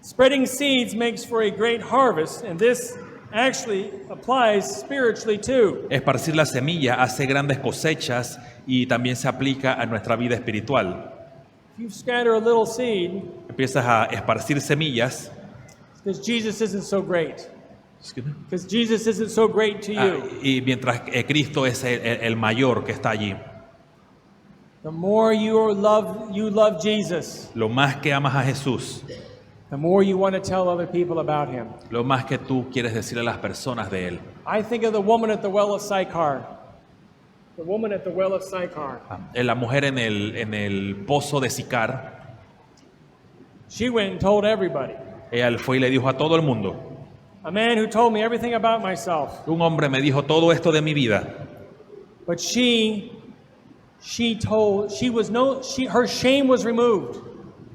[SPEAKER 1] Spreading seeds makes for a great harvest, and this actually applies spiritually too.
[SPEAKER 2] Esparcir la semilla hace grandes cosechas y también se aplica a nuestra vida espiritual.
[SPEAKER 1] If you scatter a little seed,
[SPEAKER 2] Empiezas a esparcir semillas.
[SPEAKER 1] because Jesus isn't so great. Because Jesus isn't so great to you.
[SPEAKER 2] Y mientras Cristo es el mayor que está allí.
[SPEAKER 1] The more you love Jesus,
[SPEAKER 2] Lo más que amas a Jesús,
[SPEAKER 1] the more you want to tell other people about him.
[SPEAKER 2] lo más que tú quieres decirle a las personas de Él.
[SPEAKER 1] I think of the woman at the well of Sychar. The woman at the well of Sychar.
[SPEAKER 2] La mujer en el pozo de Sicar,
[SPEAKER 1] She went and told everybody.
[SPEAKER 2] ella fue y le dijo a todo el mundo.
[SPEAKER 1] A man who told me everything about myself.
[SPEAKER 2] Un hombre me dijo todo esto de mi vida.
[SPEAKER 1] But her shame was removed.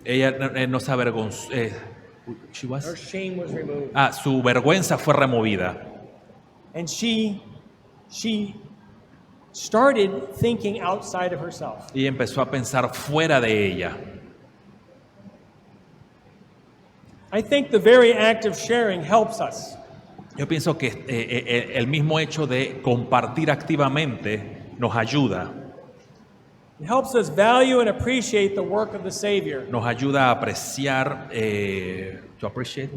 [SPEAKER 2] Ella no se avergonzó.
[SPEAKER 1] Her shame was removed.
[SPEAKER 2] Su vergüenza fue removida.
[SPEAKER 1] And she started thinking outside of herself.
[SPEAKER 2] Y empezó a pensar fuera de ella.
[SPEAKER 1] I think the very act of sharing helps us.
[SPEAKER 2] Yo pienso que el mismo hecho de compartir activamente nos ayuda.
[SPEAKER 1] It helps us value and appreciate the work of the Savior.
[SPEAKER 2] Nos ayuda a apreciar, to appreciate,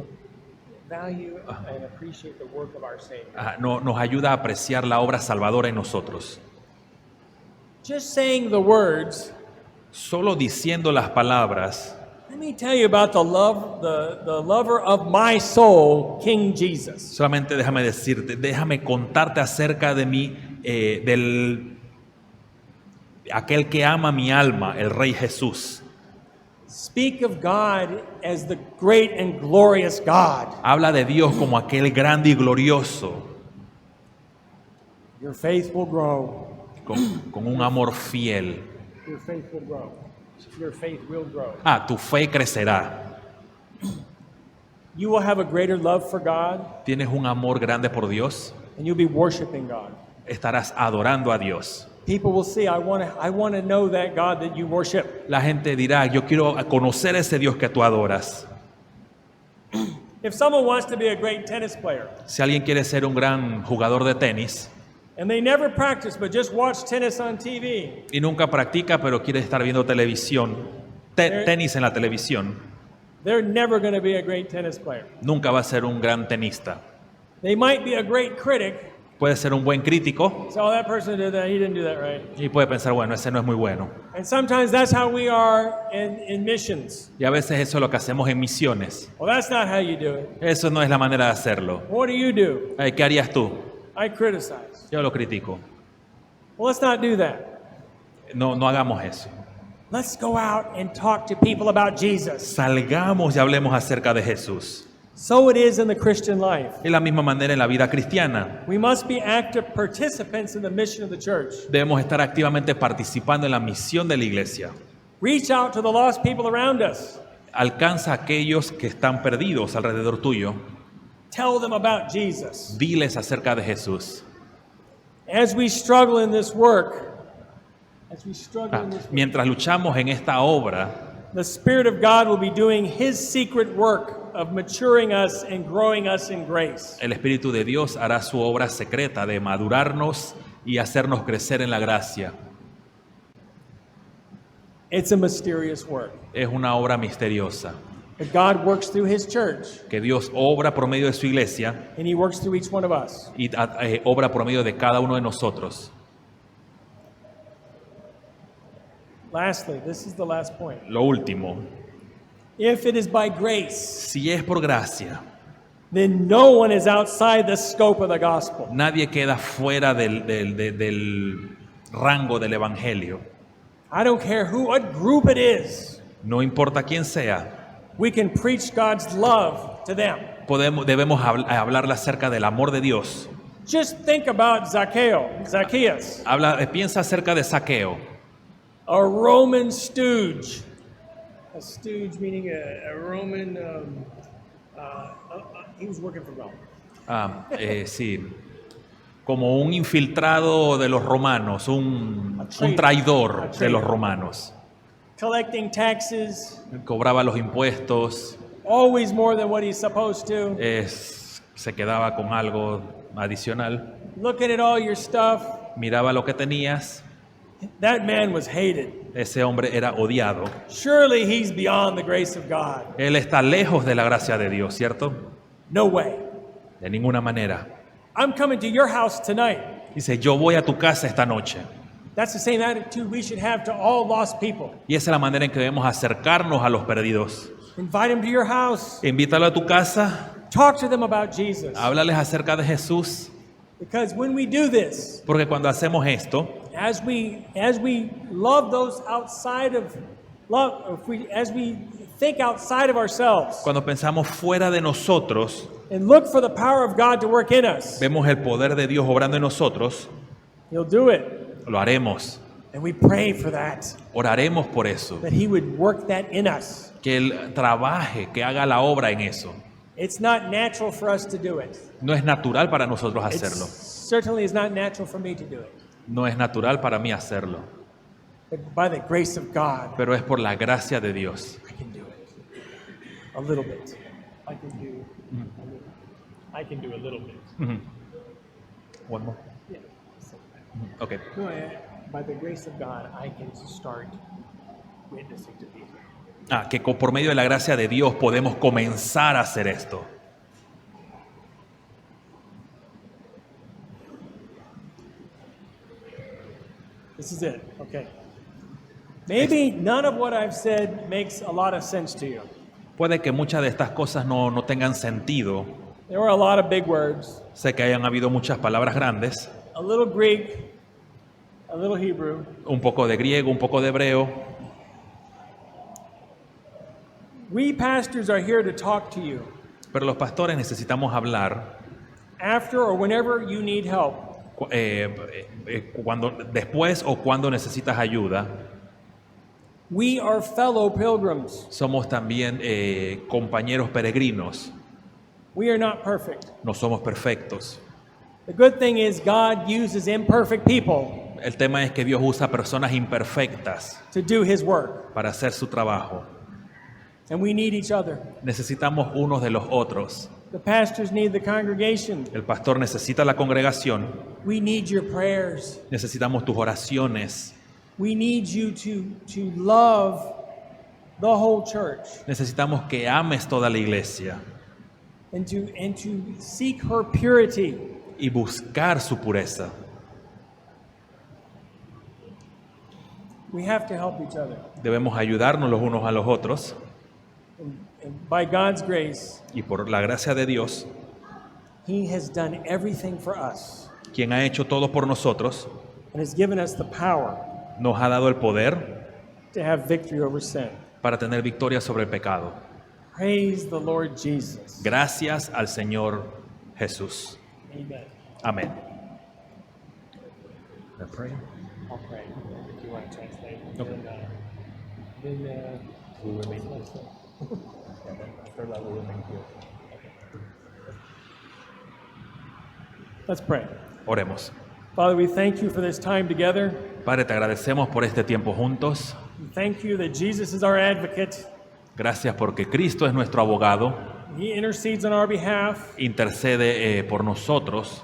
[SPEAKER 1] Value and appreciate the work of our Savior.
[SPEAKER 2] nos ayuda a apreciar la obra salvadora en nosotros.
[SPEAKER 1] Just saying the words,
[SPEAKER 2] Solo diciendo las palabras,
[SPEAKER 1] let me tell you about the lover of my soul, King Jesus.
[SPEAKER 2] solamente déjame contarte acerca de mí, aquel que ama mi alma, el Rey Jesús.
[SPEAKER 1] Speak of God as the great and glorious God.
[SPEAKER 2] Habla de Dios como aquel grande y glorioso,
[SPEAKER 1] Your faith will grow.
[SPEAKER 2] con un amor fiel.
[SPEAKER 1] Your faith will grow. your faith will grow.
[SPEAKER 2] Tu fe crecerá.
[SPEAKER 1] You will have a greater love for God,
[SPEAKER 2] Tienes un amor grande por Dios.
[SPEAKER 1] and you'll be worshiping God.
[SPEAKER 2] Estarás adorando a Dios.
[SPEAKER 1] People will see, I want to know that God that you worship.
[SPEAKER 2] La gente dirá, yo quiero conocer ese Dios que tú adoras.
[SPEAKER 1] If someone wants to be a great tennis player,
[SPEAKER 2] Si alguien quiere ser un gran jugador de tenis
[SPEAKER 1] and they never practice but just watch tennis on TV,
[SPEAKER 2] y nunca practica, pero quiere estar viendo televisión, tenis en la televisión,
[SPEAKER 1] they're never going to be a great tennis player.
[SPEAKER 2] nunca va a ser un gran tenista.
[SPEAKER 1] They might be a great critic.
[SPEAKER 2] Puede ser un buen crítico
[SPEAKER 1] So, oh, that person did that, he didn't do that right.
[SPEAKER 2] y puede pensar, bueno, ese no es muy bueno.
[SPEAKER 1] And sometimes that's how we are in missions.
[SPEAKER 2] Y a veces eso es lo que hacemos en misiones.
[SPEAKER 1] Well, that's not how you do it.
[SPEAKER 2] Eso no es la manera de hacerlo.
[SPEAKER 1] What do you do?
[SPEAKER 2] ¿Qué harías tú?
[SPEAKER 1] I criticize.
[SPEAKER 2] Yo lo critico.
[SPEAKER 1] Well, let's not do that.
[SPEAKER 2] No hagamos eso.
[SPEAKER 1] Let's go out and talk to people about Jesus.
[SPEAKER 2] Salgamos y hablemos acerca de Jesús.
[SPEAKER 1] So it is in the Christian life.
[SPEAKER 2] De la misma manera en la vida cristiana.
[SPEAKER 1] We must be active participants in the mission of the church.
[SPEAKER 2] Debemos estar activamente participando en la misión de la iglesia.
[SPEAKER 1] Reach out to the lost people around us.
[SPEAKER 2] Alcanza a aquellos que están perdidos alrededor tuyo.
[SPEAKER 1] Tell them about Jesus.
[SPEAKER 2] Diles acerca de Jesús.
[SPEAKER 1] As we struggle in this work,
[SPEAKER 2] Mientras luchamos en esta obra,
[SPEAKER 1] the Spirit of God will be doing His secret work of maturing us and growing us in grace.
[SPEAKER 2] el Espíritu de Dios hará su obra secreta de madurarnos y hacernos crecer en la gracia.
[SPEAKER 1] It's a mysterious work.
[SPEAKER 2] Es una obra misteriosa,
[SPEAKER 1] But God works through His church,
[SPEAKER 2] que Dios obra por medio de su iglesia
[SPEAKER 1] and He works through each one of us.
[SPEAKER 2] y obra por medio de cada uno de nosotros.
[SPEAKER 1] Lastly, this is the last point.
[SPEAKER 2] Lo último,
[SPEAKER 1] If it is by grace,
[SPEAKER 2] si es por gracia,
[SPEAKER 1] then no one is outside the scope of the gospel.
[SPEAKER 2] nadie queda fuera del rango del Evangelio.
[SPEAKER 1] I don't care what group it is.
[SPEAKER 2] No importa quién sea,
[SPEAKER 1] We can preach God's love to them.
[SPEAKER 2] debemos hablarle acerca del amor de Dios.
[SPEAKER 1] Just think about Zacchaeus,
[SPEAKER 2] Piensa acerca de Zaqueo,
[SPEAKER 1] a Roman stooge. A stooge meaning a Roman, he was working for Rome.
[SPEAKER 2] sí, como un infiltrado de los romanos, un traidor de los romanos.
[SPEAKER 1] Collecting taxes,
[SPEAKER 2] Cobraba los impuestos,
[SPEAKER 1] always more than what he's supposed to.
[SPEAKER 2] se quedaba con algo adicional,
[SPEAKER 1] Looking at all your stuff.
[SPEAKER 2] miraba lo que tenías.
[SPEAKER 1] That man was hated.
[SPEAKER 2] Ese hombre era odiado.
[SPEAKER 1] Surely he's beyond the grace of God.
[SPEAKER 2] Él está lejos de la gracia de Dios, ¿cierto?
[SPEAKER 1] No way.
[SPEAKER 2] De ninguna manera.
[SPEAKER 1] I'm coming to your house tonight.
[SPEAKER 2] Dice, yo voy a tu casa esta noche.
[SPEAKER 1] That's the same attitude we should have to all lost people.
[SPEAKER 2] Y esa es la manera en que debemos acercarnos a los perdidos.
[SPEAKER 1] Invite them to your house.
[SPEAKER 2] Invítalo a tu casa,
[SPEAKER 1] Talk to them about Jesus.
[SPEAKER 2] háblales acerca de Jesús,
[SPEAKER 1] Because when we do this,
[SPEAKER 2] porque cuando hacemos esto,
[SPEAKER 1] as we love those outside of love, as we think outside of ourselves
[SPEAKER 2] cuando pensamos fuera de nosotros,
[SPEAKER 1] and look for the power of God to work in us,
[SPEAKER 2] vemos el poder de Dios obrando en nosotros,
[SPEAKER 1] He'll do it.
[SPEAKER 2] lo haremos.
[SPEAKER 1] And we pray for that
[SPEAKER 2] Oraremos por eso,
[SPEAKER 1] He would work that in us.
[SPEAKER 2] que Él trabaje, que haga la obra en eso.
[SPEAKER 1] It's not natural for us to do it.
[SPEAKER 2] No es natural para nosotros
[SPEAKER 1] It
[SPEAKER 2] hacerlo.
[SPEAKER 1] certainly is not natural for me to do it.
[SPEAKER 2] No es natural para mí hacerlo,
[SPEAKER 1] But by the grace of God,
[SPEAKER 2] pero es por la gracia de Dios.
[SPEAKER 1] I can do it. A little bit. I can do a little bit.
[SPEAKER 2] One more.
[SPEAKER 1] Yeah.
[SPEAKER 2] Okay.
[SPEAKER 1] No, by the grace of God, I can start witnessing to people.
[SPEAKER 2] Que por medio de la gracia de Dios podemos comenzar a hacer esto.
[SPEAKER 1] This is it. Okay. Maybe none of what I've said makes a lot of sense to you.
[SPEAKER 2] Puede que muchas de estas cosas no tengan sentido.
[SPEAKER 1] There were a lot of big words,
[SPEAKER 2] Sé que hayan habido muchas palabras grandes,
[SPEAKER 1] a little Greek, a little Hebrew.
[SPEAKER 2] un poco de griego, un poco de hebreo.
[SPEAKER 1] We pastors are here to talk to you
[SPEAKER 2] Pero los pastores necesitamos hablar
[SPEAKER 1] after or whenever you need help.
[SPEAKER 2] cuando, después o cuando necesitas ayuda.
[SPEAKER 1] We are fellow pilgrims.
[SPEAKER 2] Somos también compañeros peregrinos.
[SPEAKER 1] We are not perfect.
[SPEAKER 2] No somos perfectos.
[SPEAKER 1] The good thing is God uses imperfect people
[SPEAKER 2] El tema es que Dios usa personas imperfectas
[SPEAKER 1] to do his work.
[SPEAKER 2] para hacer su trabajo.
[SPEAKER 1] And we need each other.
[SPEAKER 2] Necesitamos unos de los otros.
[SPEAKER 1] The pastors need the congregation.
[SPEAKER 2] El pastor necesita la congregación.
[SPEAKER 1] We need your prayers.
[SPEAKER 2] Necesitamos tus oraciones.
[SPEAKER 1] We need you to love the whole church
[SPEAKER 2] Necesitamos que ames toda la iglesia
[SPEAKER 1] and to seek her purity.
[SPEAKER 2] y buscar su pureza.
[SPEAKER 1] We have to help each other.
[SPEAKER 2] Debemos ayudarnos los unos a los otros
[SPEAKER 1] And by God's grace,
[SPEAKER 2] y por la gracia de Dios,
[SPEAKER 1] he has done everything for us
[SPEAKER 2] quien ha hecho todo por nosotros,
[SPEAKER 1] and has given us the power
[SPEAKER 2] nos ha dado el poder
[SPEAKER 1] to have victory over sin.
[SPEAKER 2] para tener victoria sobre el pecado.
[SPEAKER 1] Praise the Lord Jesus.
[SPEAKER 2] Gracias al Señor Jesús.
[SPEAKER 1] Amen.
[SPEAKER 2] Amén.
[SPEAKER 1] I'll pray if you want to translate.
[SPEAKER 2] Okay.
[SPEAKER 1] Then
[SPEAKER 2] We remain
[SPEAKER 1] let's pray.
[SPEAKER 2] Oremos.
[SPEAKER 1] Father, we thank you for this time together.
[SPEAKER 2] Padre, te agradecemos por este tiempo juntos.
[SPEAKER 1] We thank you that Jesus is our advocate.
[SPEAKER 2] Gracias porque Cristo es nuestro abogado,
[SPEAKER 1] He intercedes on our behalf.
[SPEAKER 2] intercede por nosotros.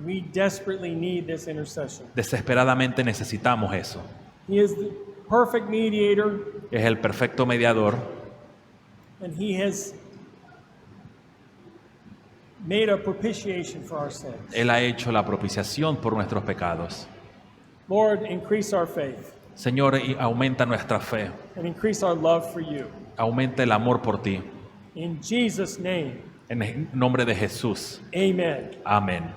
[SPEAKER 1] We desperately need this intercession.
[SPEAKER 2] Desesperadamente necesitamos eso.
[SPEAKER 1] He is the perfect mediator,
[SPEAKER 2] Es el perfecto mediador
[SPEAKER 1] and he has made a propitiation for our sins.
[SPEAKER 2] Él ha hecho la propiciación por nuestros pecados.
[SPEAKER 1] Lord, increase our faith
[SPEAKER 2] Señor, y aumenta nuestra fe,
[SPEAKER 1] and increase our love for you.
[SPEAKER 2] aumenta el amor por ti.
[SPEAKER 1] In Jesus' name,
[SPEAKER 2] En el nombre de Jesús.
[SPEAKER 1] amen.
[SPEAKER 2] Amén.